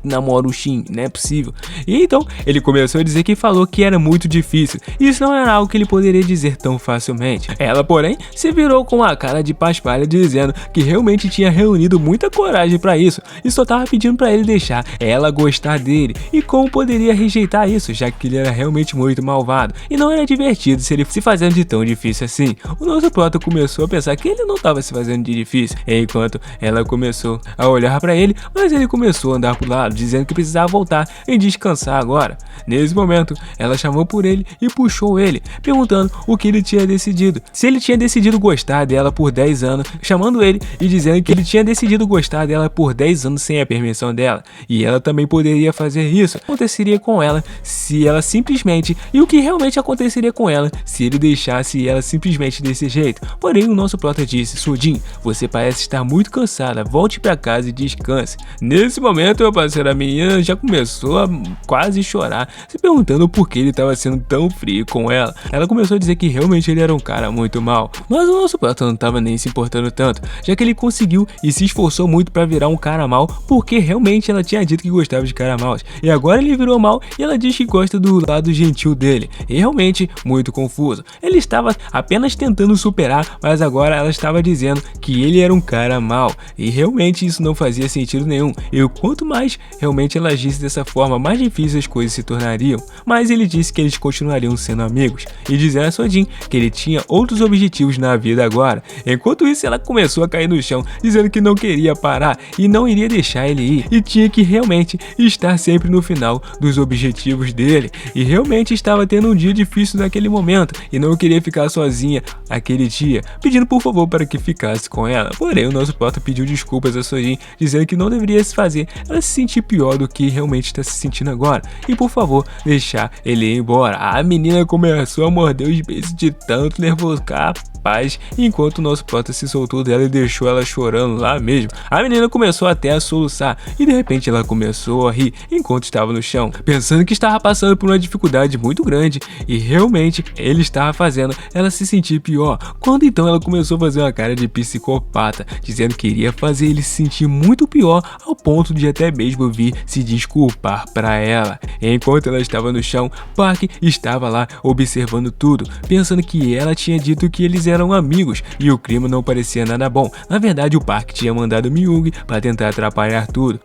namora o Shin? Não é possível. E então ele começou a dizer que falou que era muito difícil, isso não era algo que ele poderia dizer tão facilmente. Ela, porém, se virou com a cara de paspalha dizendo que realmente tinha reunido muita coragem para isso e só tava pedindo pra ele deixar ela gostar dele, e como poderia rejeitar isso, já que ele era realmente muito malvado e não era divertido se ele se fazendo de tão difícil assim. O nosso prota começou a pensar que ele não tava se fazendo de difícil, enquanto ela começou a olhar pra ele, mas ele começou a andar pro lado, dizendo que precisava voltar e descansar agora. Nesse momento, ela chamou por ele e puxou ele, perguntando o que ele tinha decidido, se ele tinha decidido gostar dela por 10 anos, chamando ele e dizendo que ele tinha decidido gostar dela por 10 anos sem a permissão dela, e ela também poderia fazer isso. Aconteceria com ela se ela simplesmente, e o que realmente aconteceria com ela se ele deixasse ela simplesmente desse jeito. Porém o nosso prota disse: Sojin, você parece estar muito cansada, volte pra casa e descanse. Nesse momento meu parceiro, a menina já começou a quase chorar, se perguntando por que ele estava sendo tão frio com ela. Ela começou a dizer que realmente ele era um cara muito mal, mas o nosso prota não estava nem se importando tanto, já que ele conseguiu e se esforçou muito para virar um cara mal, porque realmente ela tinha dito que gostava de cara maus, e agora ele virou mal e ela diz que gosta do lado gentil dele, e realmente muito confuso. Ele estava apenas tentando superar, mas agora ela estava dizendo que ele era um cara mau, e realmente isso não fazia sentido nenhum, e quanto mais realmente ela agisse dessa forma, mais difíceis as coisas se tornariam. Mas ele disse que eles continuariam sendo amigos, e dizendo a Sojin que ele tinha outros objetivos na vida agora. Enquanto isso, ela começou a cair no chão, dizendo que não queria parar e não iria deixar ele ir, e tinha que realmente estar sempre no final dos objetivos dele, e realmente estava tendo um dia difícil naquele momento e não queria ficar sozinha aquele dia, pedindo por favor para que ficasse com ela. Porém o nosso prota pediu desculpas a Sojin, dizendo que não deveria se fazer ela se sentir pior do que realmente está se sentindo agora, e por favor deixar ele ir embora. A menina começou a morder os beijos de tanto nervoso, capaz, enquanto o nosso prota se soltou dela e deixou ela chorando lá mesmo. A menina começou até a soluçar e de repente ela começou a rir enquanto estava no chão, pensando que estava passando por uma dificuldade muito grande, e realmente ele estava fazendo ela se sentir pior. Quando então ela começou a fazer uma cara de psicopata, dizendo que iria fazer ele se sentir muito pior, ao ponto de até mesmo vir se desculpar para ela. Enquanto ela estava no chão, Park estava lá observando tudo, pensando que ela tinha dito que eles eram amigos e o clima não parecia nada bom. Na verdade o Park tinha mandado Myung para tentar atrapalhar tudo,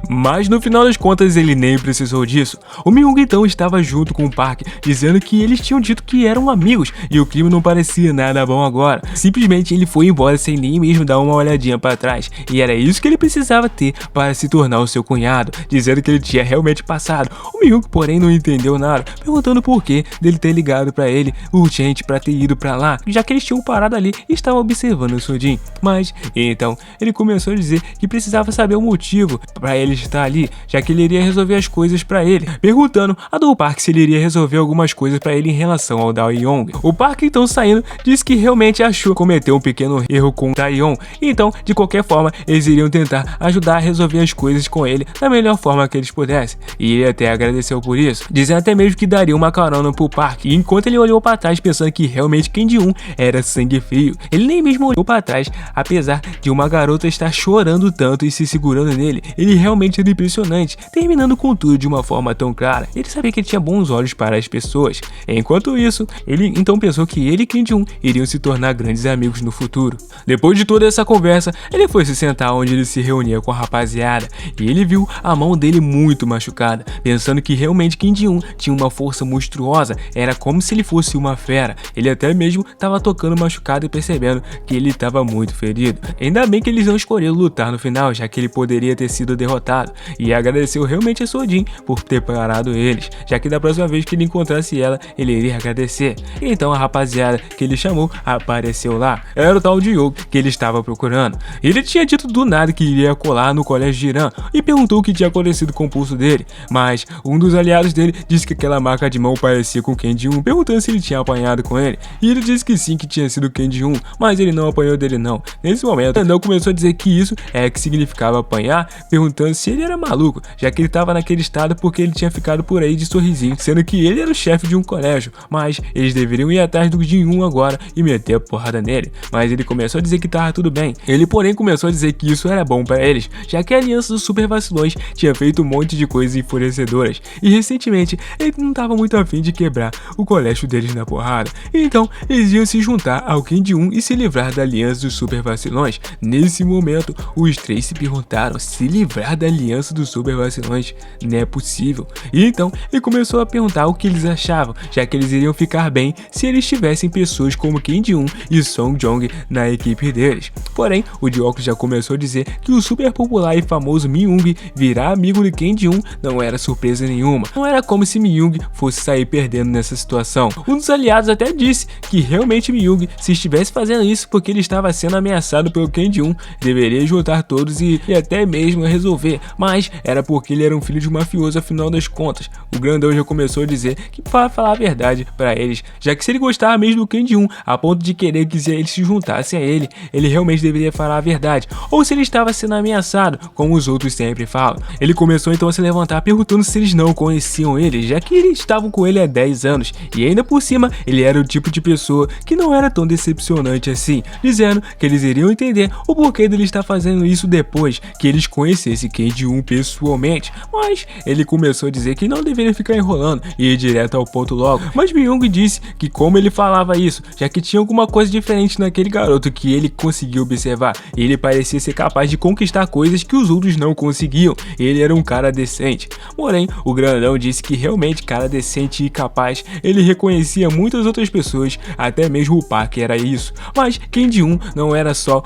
mas no final das contas ele nem precisou disso. O Myung então estava junto com o Park, dizendo que eles tinham dito que eram amigos e o clima não parecia nada bom agora. Simplesmente ele foi embora sem nem mesmo dar uma olhadinha para trás, e era isso que ele precisava ter para se tornar o seu cunhado, dizendo que ele tinha realmente passado. O Myung porém não entendeu nada, perguntando por que dele ter ligado para ele urgente para ter ido para lá, já que eles tinham parado ali e estavam observando o Sojin. Mas então ele começou a dizer que precisava saber o motivo pra ele estar ali, já que ele iria resolver as coisas pra ele, perguntando a do Park se ele iria resolver algumas coisas pra ele em relação ao Daeyeon. O Park então saindo disse que realmente achou cometeu um pequeno erro com o Daeyeon, então de qualquer forma eles iriam tentar ajudar a resolver as coisas com ele da melhor forma que eles pudessem, e ele até agradeceu por isso, dizendo até mesmo que daria uma carona pro Park. E enquanto ele olhou pra trás pensando que realmente Kim Ji-woon era sangue frio, ele nem mesmo olhou pra trás, apesar de uma garota estar chorando tanto e se segurando nele. Ele realmente era impressionante, terminando com tudo de uma forma tão clara. Ele sabia que ele tinha bons olhos para as pessoas. Enquanto isso, ele então pensou que ele e Kim Ji-woon iriam se tornar grandes amigos no futuro. Depois de toda essa conversa, ele foi se sentar onde ele se reunia com a rapaziada, e ele viu a mão dele muito machucada, pensando que realmente Kim Ji-woon tinha uma força monstruosa, era como se ele fosse uma fera. Ele até mesmo estava tocando machucado e percebendo que ele estava muito ferido. Ainda bem que eles não escolheram lutar no final, já que ele poderia ter sido derrotado, e agradeceu realmente a Sojin por ter parado eles, já que da próxima vez que ele encontrasse ela, ele iria agradecer. Então a rapaziada que ele chamou apareceu lá. Era o tal de Yogo que ele estava procurando. Ele tinha dito do nada que iria colar no colégio de Irã e perguntou o que tinha acontecido com o pulso dele, mas um dos aliados dele disse que aquela marca de mão parecia com Kim Ji-woon, perguntando se ele tinha apanhado com ele, e ele disse que sim, que tinha sido Kim Ji-woon, mas ele não apanhou dele não. Nesse momento, Randall começou a dizer que isso é que significava apanhar, perguntando se ele era maluco, já que ele estava naquele estado porque ele tinha ficado por aí de sorrisinho, sendo que ele era o chefe de um colégio, mas eles deveriam ir atrás do Ji-woon agora e meter a porrada nele. Mas ele começou a dizer que tava tudo bem. Ele porém começou a dizer que isso era bom para eles, já que a aliança dos super vacilões tinha feito um monte de coisas enfurecedoras, e recentemente ele não estava muito afim de quebrar o colégio deles na porrada, então eles iam se juntar ao Kim Ji-woon e se livrar da aliança dos super vacilões. Nesse momento, os três se perguntaram: se livrar da aliança dos super vacilões não é possível. E então ele começou a perguntar o que eles achavam, já que eles iriam ficar bem se eles tivessem pessoas como Kim Ji-woon e Song Jong na equipe deles. Porém, o de óculos já começou a dizer que o super popular e famoso Mi-young virar amigo de Kim Ji-woon não era surpresa nenhuma. Não era como se Mi-young fosse sair perdendo nessa situação. Um dos aliados até disse que realmente Mi-young, se estivesse fazendo isso porque ele estava sendo ameaçado pelo Kim Ji-woon, deveria juntar todos e até mesmo resolver, mas era porque ele era um filho de um mafioso afinal das contas. O grandão já começou a dizer que para falar a verdade para eles, já que se ele gostava mesmo do Kim Ji-woon a ponto de querer que eles se juntassem a ele realmente deveria falar a verdade, ou se ele estava sendo ameaçado, como os outros sempre falam. Ele começou então a se levantar perguntando se eles não conheciam ele, já que eles estavam com ele há 10 anos, e ainda por cima ele era o tipo de pessoa que não era tão decepcionante assim, dizendo que eles iriam entender o porquê dele estar fazendo isso depois que eles conhecessem Kim Ji-woon pessoalmente, mas ele começou a dizer que não deveria ficar enrolando e ir direto ao ponto logo. Mas Mi-young disse que como ele falava isso, já que tinha alguma coisa diferente naquele garoto que ele conseguiu observar, e ele parecia ser capaz de conquistar coisas que os outros não conseguiam, ele era um cara decente. Porém, o grandão disse que realmente cara decente e capaz, ele reconhecia muitas outras pessoas, até mesmo o Park era isso, mas Kim Ji-woon não era só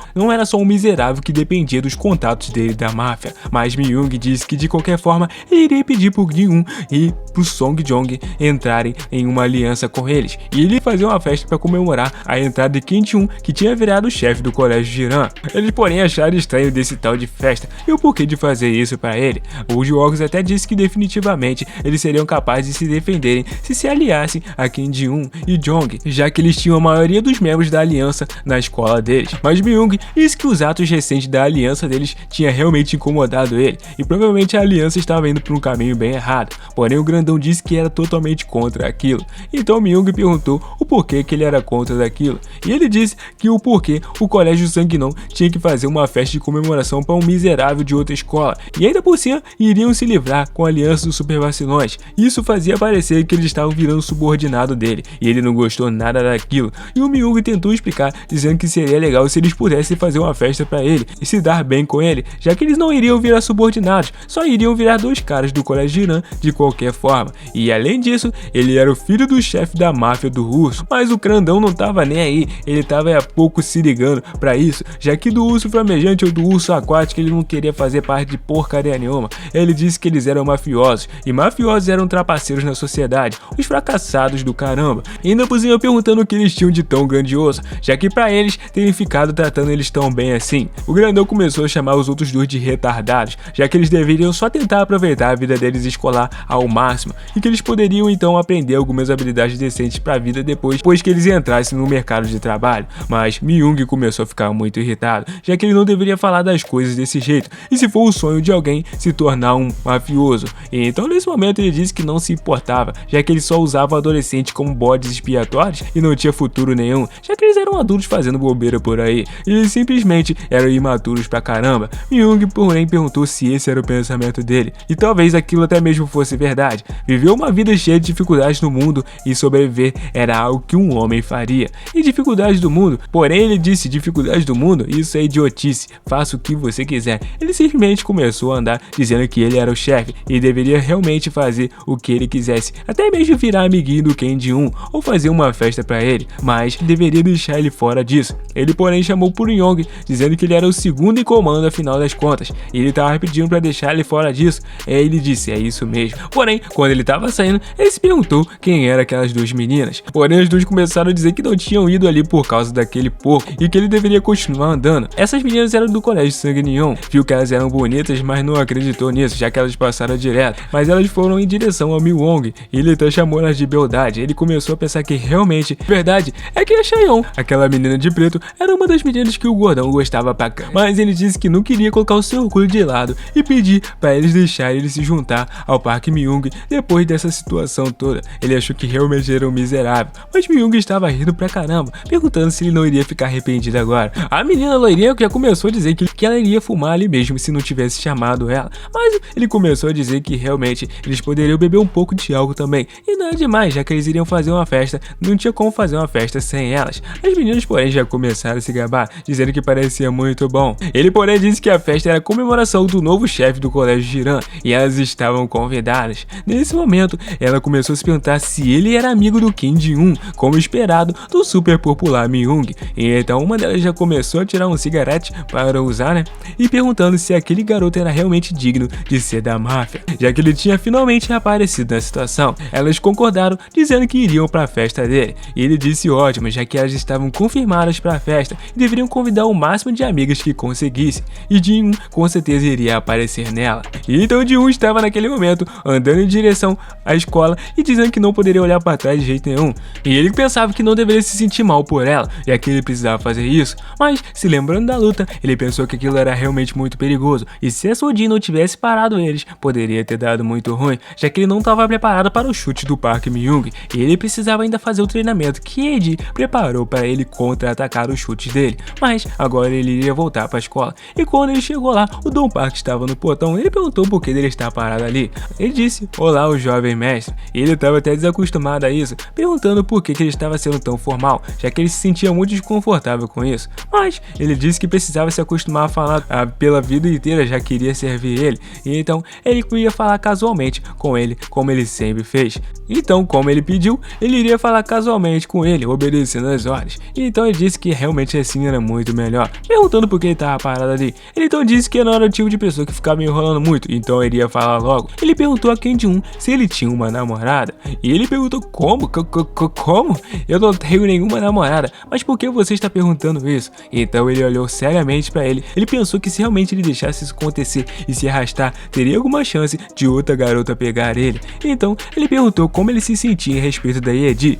um miserável que dependia dos contatos dele da máfia. Mas Mi-young disse que de qualquer forma ele iria pedir pro Ji-woon e pro Song Jong entrarem em uma aliança com eles, e ele fazer uma festa para comemorar a entrada de Kim Ji-woon, que tinha virado o chefe do colégio de Irã. Eles porém acharam estranho desse tal de festa e o porquê de fazer isso para ele. O Ji-wook até disse que definitivamente eles seriam capazes de se defenderem se aliassem a Kim Ji-woon e Jong, já que eles tinham a maioria dos membros da aliança na escola deles. Mas Mi-young disse que os atos recentes da aliança deles tinha realmente incomodado ele, e provavelmente a aliança estava indo por um caminho bem errado. Porém, o grandão disse que era totalmente contra aquilo. Então Mi-young perguntou o porquê que ele era contra daquilo, e ele disse que o porquê o colégio Sangnon tinha que fazer uma festa de comemoração para um miserável de outra escola, e ainda por cima iriam se livrar com a aliança dos super vacilões. Isso fazia parecer que eles estavam virando subordinado dele, e ele não gostou nada daquilo. E o Mi-young tentou explicar, dizendo que seria legal se eles pudessem fazer uma festa para ele e se dar bem com ele, já que eles não iriam virar subordinados, só iriam virar dois caras do colégio de Irã de qualquer forma. E além disso, ele era o filho do chefe da máfia do urso, mas o grandão não tava nem aí, ele tava há pouco se ligando para isso, já que do urso flamejante ou do urso aquático ele não queria fazer parte de porcaria nenhuma. Ele disse que eles eram mafiosos, e mafiosos eram trapaceiros na sociedade, os fracassados do caramba. E ainda por cima perguntando o que eles tinham de tão grandioso, já que para eles terem ficado tratando eles tão bem assim. O grandão começou a chamar os outros outros dois de retardados, já que eles deveriam só tentar aproveitar a vida deles escolar ao máximo e que eles poderiam então aprender algumas habilidades decentes para a vida depois que eles entrassem no mercado de trabalho. Mas Myung começou a ficar muito irritado, já que ele não deveria falar das coisas desse jeito, e se for o sonho de alguém se tornar um mafioso. E então nesse momento ele disse que não se importava, já que ele só usava adolescentes como bodes expiatórios e não tinha futuro nenhum, já que eles eram adultos fazendo bobeira por aí, e eles simplesmente eram imaturos pra caramba. Myung, porém, perguntou se esse era o pensamento dele, e talvez aquilo até mesmo fosse verdade. Viver uma vida cheia de dificuldades no mundo e sobreviver era algo que um homem faria. E dificuldades do mundo, porém ele disse: dificuldades do mundo, isso é idiotice, faça o que você quiser. Ele simplesmente começou a andar dizendo que ele era o chefe e deveria realmente fazer o que ele quisesse, até mesmo virar amiguinho do Kim Ji-un ou fazer uma festa pra ele, mas deveria deixar ele fora disso. Ele porém chamou por Young, dizendo que ele era o segundo em comando afinal das contas, e ele tava pedindo pra deixar ele fora disso. Ele disse: é isso mesmo. Porém, quando ele tava saindo, ele se perguntou quem eram aquelas duas meninas. Porém, as duas começaram a dizer que não tinham ido ali por causa daquele porco e que ele deveria continuar andando. Essas meninas eram do colégio Sangneon, viu que elas eram bonitas, mas não acreditou nisso, já que elas passaram direto. Mas elas foram em direção ao Myung e ele então chamou elas de beldade. Ele começou a pensar que realmente, verdade, é que a Chaeyoung, aquela menina de preto, era uma das meninas que o gordão gostava pra cá. Mas ele disse que não queria colocar o seu orgulho de lado e pedir pra eles deixarem ele se juntar ao Park Myung depois dessa situação toda. Ele achou que realmente era um miserável, mas Myung estava rindo pra caramba, perguntando se ele não iria ficar arrependido agora. A menina loirinha já começou a dizer que ela iria fumar ali mesmo se não tivesse chamado ela, mas ele começou a dizer que realmente eles poderiam beber um pouco de álcool também, e nada demais, já que eles iriam fazer uma festa, não tinha como fazer uma festa sem elas. As meninas porém já começaram a se gabar, dizendo que parecia muito bom. Ele porém disse que a festa era a comemoração do novo chefe do colégio Jiran, e elas estavam convidadas. Nesse momento, ela começou a se perguntar se ele era amigo do Kim Ji-un, como esperado do super popular Myung. E então uma delas já começou a tirar um cigarette para usar, né? E perguntando se aquele garoto era realmente digno de ser da máfia, já que ele tinha finalmente aparecido na situação. Elas concordaram, dizendo que iriam para a festa dele. E ele disse ótimo, já que elas estavam confirmadas para a festa e deveriam convidar o máximo de amigas que conseguissem. E Ji-un com certeza iria aparecer nela. E então Ji-un estava naquele momento andando em direção à escola e dizendo que não poderia olhar para trás de jeito nenhum. E ele pensava que não deveria se sentir mal por ela, já que ele precisava fazer isso. Mas, se lembrando da luta, ele pensou que aquilo era realmente muito perigoso. E se a Sojin não tivesse parado eles, poderia ter dado muito ruim, já que ele não estava preparado para o chute do Park Myung. E ele precisava ainda fazer o treinamento que Ed preparou para ele contra-atacar os chutes dele. Mas agora ele iria voltar para a escola. E quando ele chegou lá, o Don Park estava no portão. Ele perguntou por que ele estava parado ali. Ele disse: olá, o jovem mestre. E ele estava até desacostumado a isso, perguntando por que ele estava sendo tão formal, já que ele se sentia muito desconfortável com isso. Mas ele disse que precisava se acostumar a falar pela vida inteira, já que iria servir ele. E então ele ia falar casualmente com ele, como ele sempre fez. Então, como ele pediu, ele iria falar casualmente com ele, obedecendo as ordens. E então ele disse que realmente assim era muito melhor, perguntando por que ele estava parado ali. Ele então disse que não era o tipo de pessoa que ficava me enrolando muito, então ele iria falar logo. Ele perguntou a Kim Ji-un se ele tinha uma namorada. E ele perguntou: como? Como? Eu não tenho nenhuma namorada. Mas por que você está perguntando isso? Então ele olhou seriamente para ele. Ele pensou que se realmente ele deixasse isso acontecer e se arrastar, teria alguma chance de outra garota pegar ele. Então ele perguntou como ele se sentia a respeito da Edi.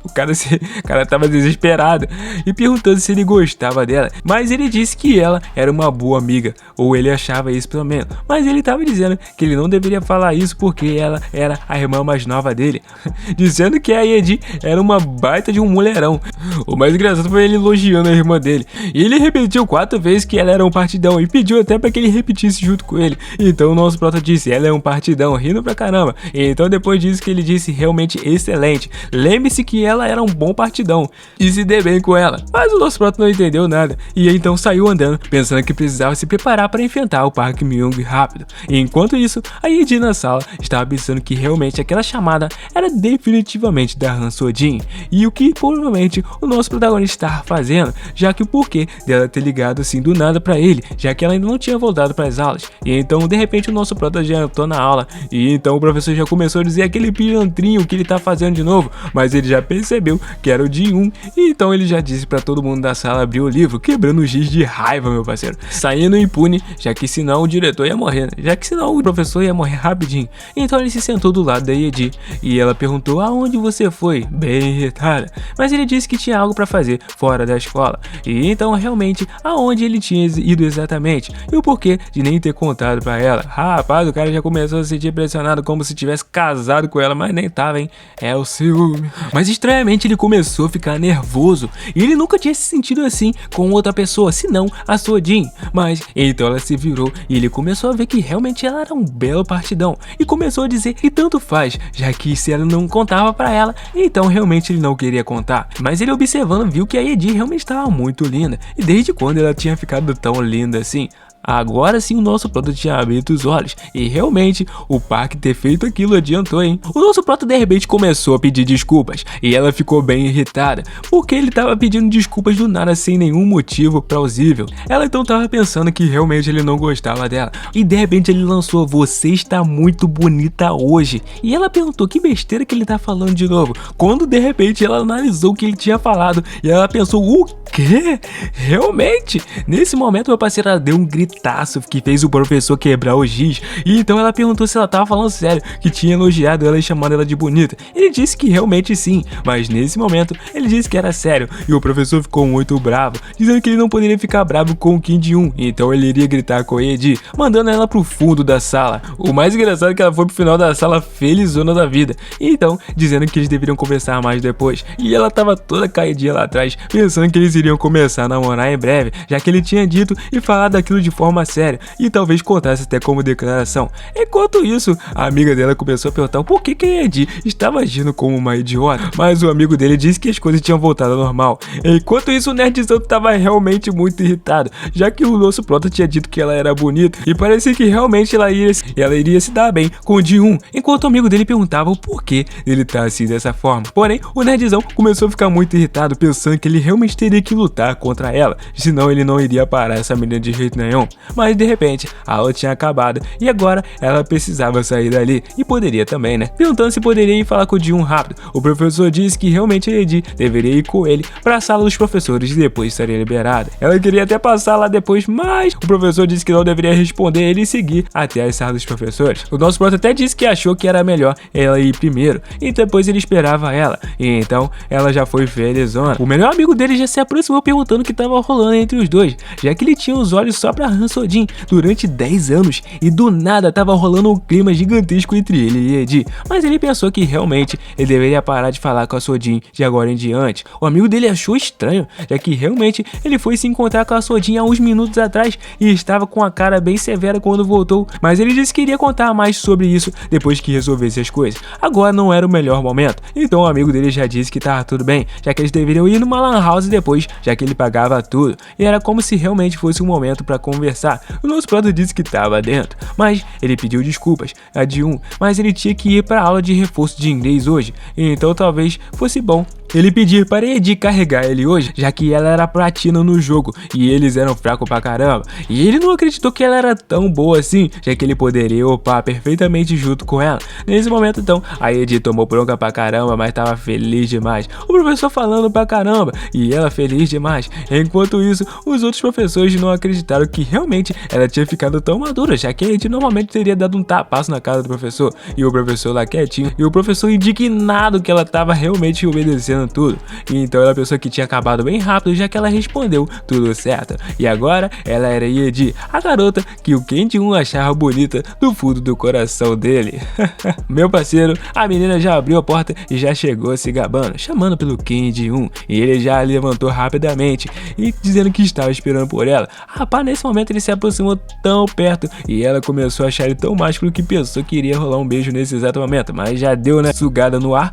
O cara tava desesperado e perguntando se ele gostava dela, mas ele disse que ela era uma boa amiga, ou ele achava isso pelo menos, mas ele tava dizendo que ele não deveria falar isso porque ela era a irmã mais nova dele, dizendo que a Edi era uma baita de um mulherão. O mais engraçado foi ele elogiando a irmã dele, e ele repetiu 4 vezes que ela era um partidão e pediu até para que ele repetisse junto com ele. Então o nosso prota disse: ela é um partidão, rindo pra caramba. E então depois disso que ele disse realmente excelente, lembre-se que ela era um bom partidão e se dê bem com ela. Mas o nosso prota não entendeu nada e então saiu andando, pensando que precisava se preparar para enfrentar o Park Myung rápido. E enquanto isso, a Edi na sala estava pensando que realmente aquela chamada era definitivamente da Han Sojin, e o que provavelmente o nosso protagonista estava fazendo, já que o porquê dela ter ligado assim do nada para ele, já que ela ainda não tinha voltado para as aulas. E então de repente o nosso prota já entrou na aula e então o professor já começou a dizer aquele pilantrinho que ele tá fazendo de novo, mas ele já percebeu que era o Ji-un, e então ele já disse para todo mundo da sala abrir o livro, quebrando o giz de raiva, meu parceiro. saindo impune, já que senão o diretor ia morrer, né? Já que senão o professor ia morrer rapidinho. Então ele se sentou do lado da Edi e ela perguntou aonde você foi, bem irritada, mas ele disse que tinha algo pra fazer fora da escola. E então realmente aonde ele tinha ido exatamente e o porquê de nem ter contado pra ela. Rapaz, o cara já começou a se sentir pressionado como se tivesse casado com ela, mas nem tava, hein? É o ciúme. Mas estranhamente ele começou a ficar nervoso e ele nunca tinha se sentido assim com outra pessoa, senão a Sojin. Mas então ela se virou e ele começou a ver que realmente ela era um belo partidão e começou a dizer que tanto faz, já que se ela não contava pra ela, então realmente ele não queria contar. Mas ele observando viu que a Edi realmente estava muito linda e desde quando ela tinha ficado tão linda assim? Agora sim o nosso Proto tinha aberto os olhos e realmente o Park ter feito aquilo adiantou, hein? O nosso Proto de repente começou a pedir desculpas e ela ficou bem irritada porque ele tava pedindo desculpas do nada sem nenhum motivo plausível. Ela então tava pensando que realmente ele não gostava dela e de repente ele lançou: você está muito bonita hoje. E ela perguntou que besteira que ele tá falando de novo, quando de repente ela analisou o que ele tinha falado e ela pensou: o quê? Realmente? Nesse momento meu parceiro, ela deu um gritaço que fez o professor quebrar o giz e então ela perguntou se ela tava falando sério, que tinha elogiado ela e chamado ela de bonita. Ele disse que realmente sim, mas nesse momento ele disse que era sério e o professor ficou muito bravo, dizendo que ele não poderia ficar bravo com o Kim Ji-woon, então ele iria gritar com a Edi, mandando ela pro fundo da sala. O mais engraçado é que ela foi pro final da sala felizona da vida, e então dizendo que eles deveriam conversar mais depois, e ela tava toda caidinha lá atrás, pensando que eles iriam começar a namorar em breve, já que ele tinha dito e falado daquilo de forma séria e talvez contasse até como declaração. Enquanto isso, a amiga dela começou a perguntar por que a Edi estava agindo como uma idiota, mas o amigo dele disse que as coisas tinham voltado ao normal. Enquanto isso, o nerdzão estava realmente muito irritado, já que o nosso Proto tinha dito que ela era bonita e parecia que realmente ela iria se dar bem com o Ji-woon, enquanto o amigo dele perguntava o porquê ele tá assim dessa forma. Porém, o nerdzão começou a ficar muito irritado, pensando que ele realmente teria que lutar contra ela, senão ele não iria parar essa menina de jeito nenhum. Mas de repente a aula tinha acabado e agora ela precisava sair dali e poderia também, né? Perguntando se poderia ir falar com o Ji-woon rápido. O professor disse que realmente a Edi deveria ir com ele para a sala dos professores e depois estaria liberada. Ela queria até passar lá depois, mas o professor disse que não deveria responder ele e seguir até a sala dos professores. O nosso Proto até disse que achou que era melhor ela ir primeiro e depois ele esperava ela. E então ela já foi felizona. O melhor amigo dele já se aproximou perguntando o que estava rolando entre os dois, já que ele tinha os olhos só pra Han Sojin durante 10 anos e do nada tava rolando um clima gigantesco entre ele e Edi, mas ele pensou que realmente ele deveria parar de falar com a Sojin de agora em diante. O amigo dele achou estranho, já que realmente ele foi se encontrar com a Sojin há uns minutos atrás e estava com a cara bem severa quando voltou, mas ele disse que iria contar mais sobre isso depois que resolvesse as coisas. Agora não era o melhor momento, então o amigo dele já disse que tava tudo bem, já que eles deveriam ir numa lan house depois, já que ele pagava tudo, e era como se realmente fosse um momento para conversar. O nosso Proto disse que estava dentro, mas ele pediu desculpas a Ji-woon, mas ele tinha que ir para a aula de reforço de inglês hoje, então talvez fosse bom ele pedir para Edi carregar ele hoje, já que ela era platina no jogo e eles eram fracos pra caramba. E ele não acreditou que ela era tão boa assim, já que ele poderia upar perfeitamente junto com ela. Nesse momento então, a Edi tomou bronca pra caramba, mas tava feliz demais. O professor falando pra caramba e ela feliz demais. Enquanto isso, os outros professores não acreditaram que realmente ela tinha ficado tão madura, já que a Edi normalmente teria dado um tapaço na cara do professor. E o professor lá quietinho, e o professor indignado que ela tava realmente obedecendo tudo. E então ela pensou que tinha acabado bem rápido, já que ela respondeu tudo certo. E agora ela era Edi, a garota que o Kim Ji-woon achava bonita do fundo do coração dele. Meu parceiro, a menina já abriu a porta e já chegou se gabando, chamando pelo Kim Ji-woon. E ele já levantou rapidamente e dizendo que estava esperando por ela. Rapaz, nesse momento ele se aproximou tão perto e ela começou a achar ele tão másculo que pensou que iria rolar um beijo nesse exato momento, mas já deu, né, sugada no ar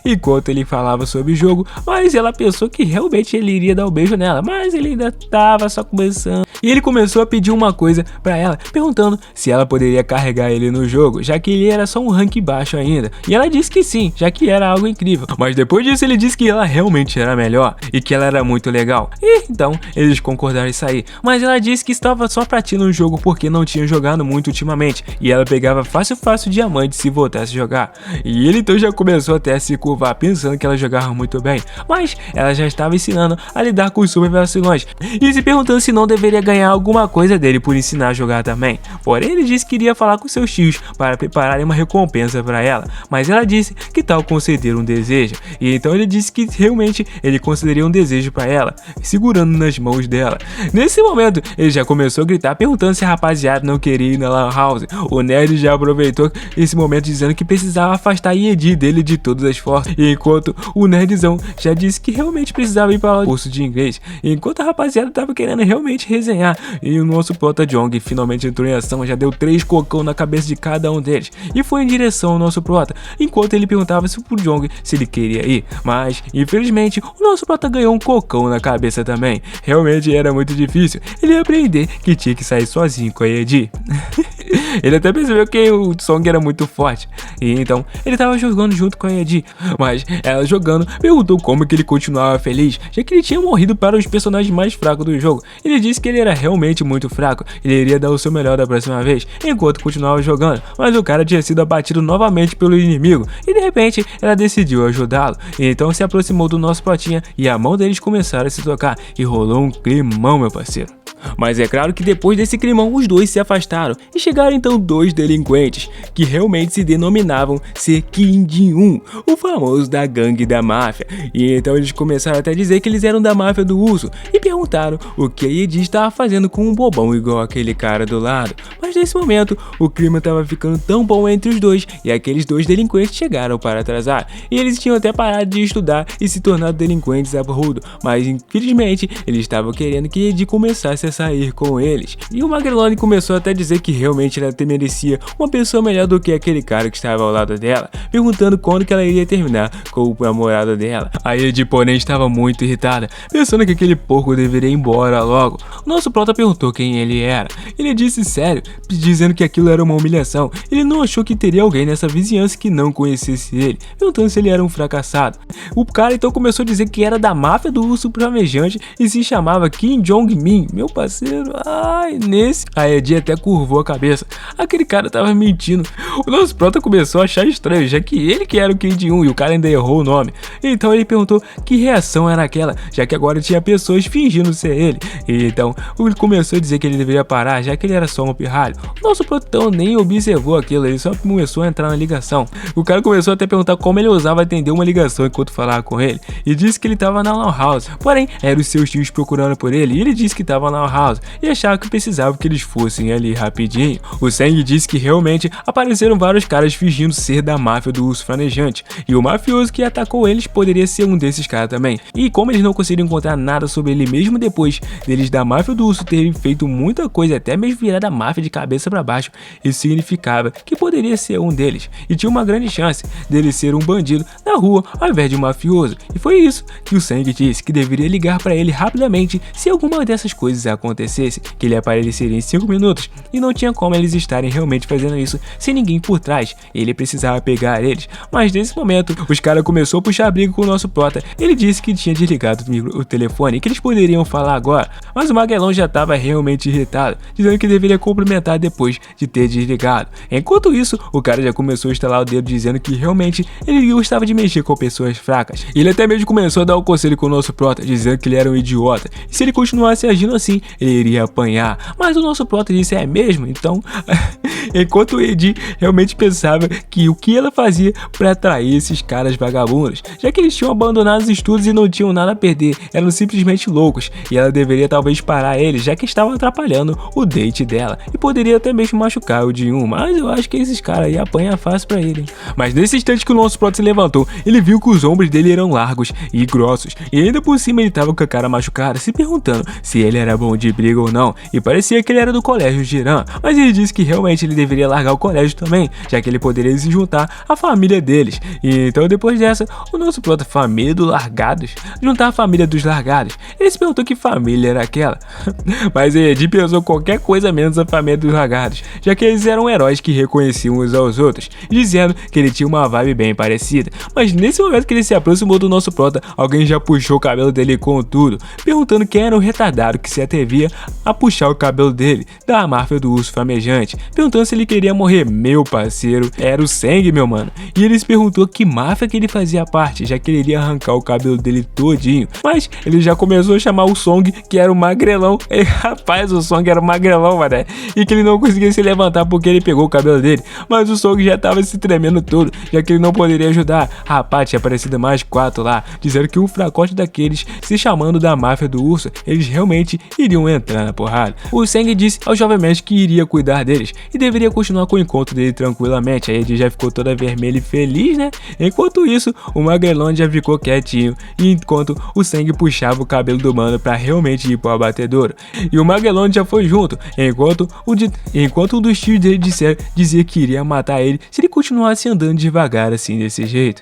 enquanto ele falava sobre o jogo, mas ela pensou que realmente ele iria dar um beijo nela, mas ele ainda tava só começando. E ele começou a pedir uma coisa pra ela, perguntando se ela poderia carregar ele no jogo, já que ele era só um rank baixo ainda. E ela disse que sim, já que era algo incrível. Mas depois disso ele disse que ela realmente era melhor e que ela era muito legal. E então eles concordaram em sair. Mas ela disse que estava só praticando o jogo porque não tinha jogado muito ultimamente e ela pegava fácil diamante se voltasse a jogar. E ele então já começou até a se curvar pensando que ela jogava muito bem, mas ela já estava ensinando a lidar com os super vacilões e se perguntando se não deveria ganhar alguma coisa dele por ensinar a jogar também. Porém, ele disse que iria falar com seus tios para prepararem uma recompensa para ela, mas ela disse que tal conceder um desejo, e então ele disse que realmente ele concederia um desejo para ela, segurando nas mãos dela. Nesse momento, ele já começou a gritar perguntando se a rapaziada não queria ir na Lan House. O nerd já aproveitou esse momento dizendo que precisava afastar a Edi dele de todas as forças, e enquanto o nerdzão já disse que realmente precisava ir para o curso de inglês, enquanto a rapaziada tava querendo realmente resenhar, e o nosso prota Jong finalmente entrou em ação, já deu 3 cocão na cabeça de cada um deles e foi em direção ao nosso prota, enquanto ele perguntava se pro Jong se ele queria ir, mas infelizmente o nosso prota ganhou um cocão na cabeça também. Realmente era muito difícil ele aprender que tinha que sair sozinho com a Edi. Ele até percebeu que o Song era muito forte, e então ele tava jogando junto com a Edi, mas ela jogando perguntou como que ele continuava feliz, já que ele tinha morrido para os personagens mais fracos do jogo. Ele disse que ele era realmente muito fraco, ele iria dar o seu melhor da próxima vez, enquanto continuava jogando, mas o cara tinha sido abatido novamente pelo inimigo, e de repente ela decidiu ajudá-lo, e então se aproximou do nosso protinha, e a mão deles começaram a se tocar, e rolou um climão, meu parceiro. Mas é claro que depois desse climão os dois se afastaram e chegaram então 2 delinquentes que realmente se denominavam ser Kim Jin-un, o famoso da gangue da máfia. E então eles começaram até a dizer que eles eram da máfia do urso e perguntaram o que a Edi estava fazendo com um bobão igual aquele cara do lado. Mas nesse momento o clima estava ficando tão bom entre os dois e aqueles 2 delinquentes chegaram para atrasar. E eles tinham até parado de estudar e se tornado delinquentes arrudo, mas infelizmente eles estavam querendo que Edi começasse a sair com eles. E o Magelone começou até a dizer que realmente ela até merecia uma pessoa melhor do que aquele cara que estava ao lado dela, perguntando quando que ela iria terminar com o namorado dela. A Edi, porém, estava muito irritada, pensando que aquele porco deveria ir embora logo. O nosso prota perguntou quem ele era. Ele disse sério, dizendo que aquilo era uma humilhação. Ele não achou que teria alguém nessa vizinhança que não conhecesse ele, perguntando se ele era um fracassado. O cara então começou a dizer que era da máfia do urso flamejante e se chamava Kim Jong-min. Meu parceiro, ai, nesse a Edi até curvou a cabeça. Aquele cara tava mentindo. O nosso prota começou a achar estranho, já que ele que era o Kim Jin-un e o cara ainda errou o nome. Então ele perguntou que reação era aquela, já que agora tinha pessoas fingindo ser ele. E então ele começou a dizer que ele deveria parar, já que ele era só um pirralho. O nosso protão nem observou aquilo, ele só começou a entrar na ligação. O cara começou até a perguntar como ele ousava atender uma ligação enquanto falava com ele, e disse que ele tava na Lan House. Porém, eram os seus tios procurando por ele, e ele disse que tava na Lan House e achava que precisava que eles fossem ali rapidinho. O Seng disse que realmente apareceram vários caras fingindo ser da máfia do urso flamejante, e o mafioso que atacou eles poderia ser um desses caras também. E como eles não conseguiram encontrar nada sobre ele mesmo depois deles da máfia do urso terem feito muita coisa, até mesmo virar da máfia de cabeça para baixo, isso significava que poderia ser um deles, e tinha uma grande chance dele ser um bandido na rua ao invés de um mafioso. E foi isso que o Seng disse, que deveria ligar para ele rapidamente se alguma dessas coisas acontecesse, que ele apareceria em 5 minutos, e não tinha como eles estarem realmente fazendo isso sem ninguém por trás. Ele precisava pegar eles, mas nesse momento os caras começou a puxar briga com o nosso prota. Ele disse que tinha desligado o telefone e que eles poderiam falar agora, mas o Magelão já estava realmente irritado, dizendo que deveria cumprimentar depois de ter desligado. Enquanto isso, o cara já começou a estalar o dedo, dizendo que realmente ele gostava de mexer com pessoas fracas. Ele até mesmo começou a dar um conselho com o nosso prota, dizendo que ele era um idiota, e se ele continuasse agindo assim, ele iria apanhar. Mas o nosso prota disse, é mesmo? Então, enquanto o Edi realmente pensava que o que ela fazia para atrair esses caras vagabundos, já que eles tinham abandonado os estudos e não tinham nada a perder, eram simplesmente loucos, e ela deveria talvez parar eles, já que estavam atrapalhando o date dela, e poderia até mesmo machucar o Jin-un, mas eu acho que esses caras aí apanham fácil pra ele. Mas nesse instante que o nosso prota se levantou, ele viu que os ombros dele eram largos e grossos, e ainda por cima ele tava com a cara machucada, se perguntando se ele era bom de briga ou não, e parecia que ele era do colégio Jiran, mas ele disse que realmente ele deveria largar o colégio também, já que ele poderia se juntar à família deles. E então depois dessa, o nosso prota, família dos largados, juntar a família dos largados, ele se perguntou que família era aquela, mas Edi pensou qualquer coisa menos a família dos largados, já que eles eram heróis que reconheciam uns aos outros, dizendo que ele tinha uma vibe bem parecida. Mas nesse momento que ele se aproximou do nosso prota, alguém já puxou o cabelo dele com tudo, perguntando quem era o retardado que se atrevia a puxar o cabelo dele, da máfia do urso flamejante, perguntando se ele queria morrer. Meu parceiro, era o Seng, meu mano, e ele se perguntou que máfia que ele fazia parte, já que ele iria arrancar o cabelo dele todinho. Mas ele já começou a chamar o Song, que era era o magrelão. E, rapaz, o Song era o magrelão, mané. E que ele não conseguia se levantar porque ele pegou o cabelo dele. Mas o Song já tava se tremendo todo, já que ele não poderia ajudar. Rapaz, tinha aparecido mais 4 lá, dizendo que um fracote daqueles, se chamando da máfia do urso, eles realmente iriam entrar na porrada. O Seng disse ao jovem mestre que iria cuidar deles e deveria continuar com o encontro dele tranquilamente. Aí ele já ficou toda vermelha e feliz, né? Enquanto isso, o magrelão já ficou quietinho, e enquanto o Seng puxava o cabelo do mano pra realmente ir pro abatedouro. E o magrelão já foi junto, enquanto um dos tios dele dizia que iria matar ele se ele continuasse andando devagar assim desse jeito.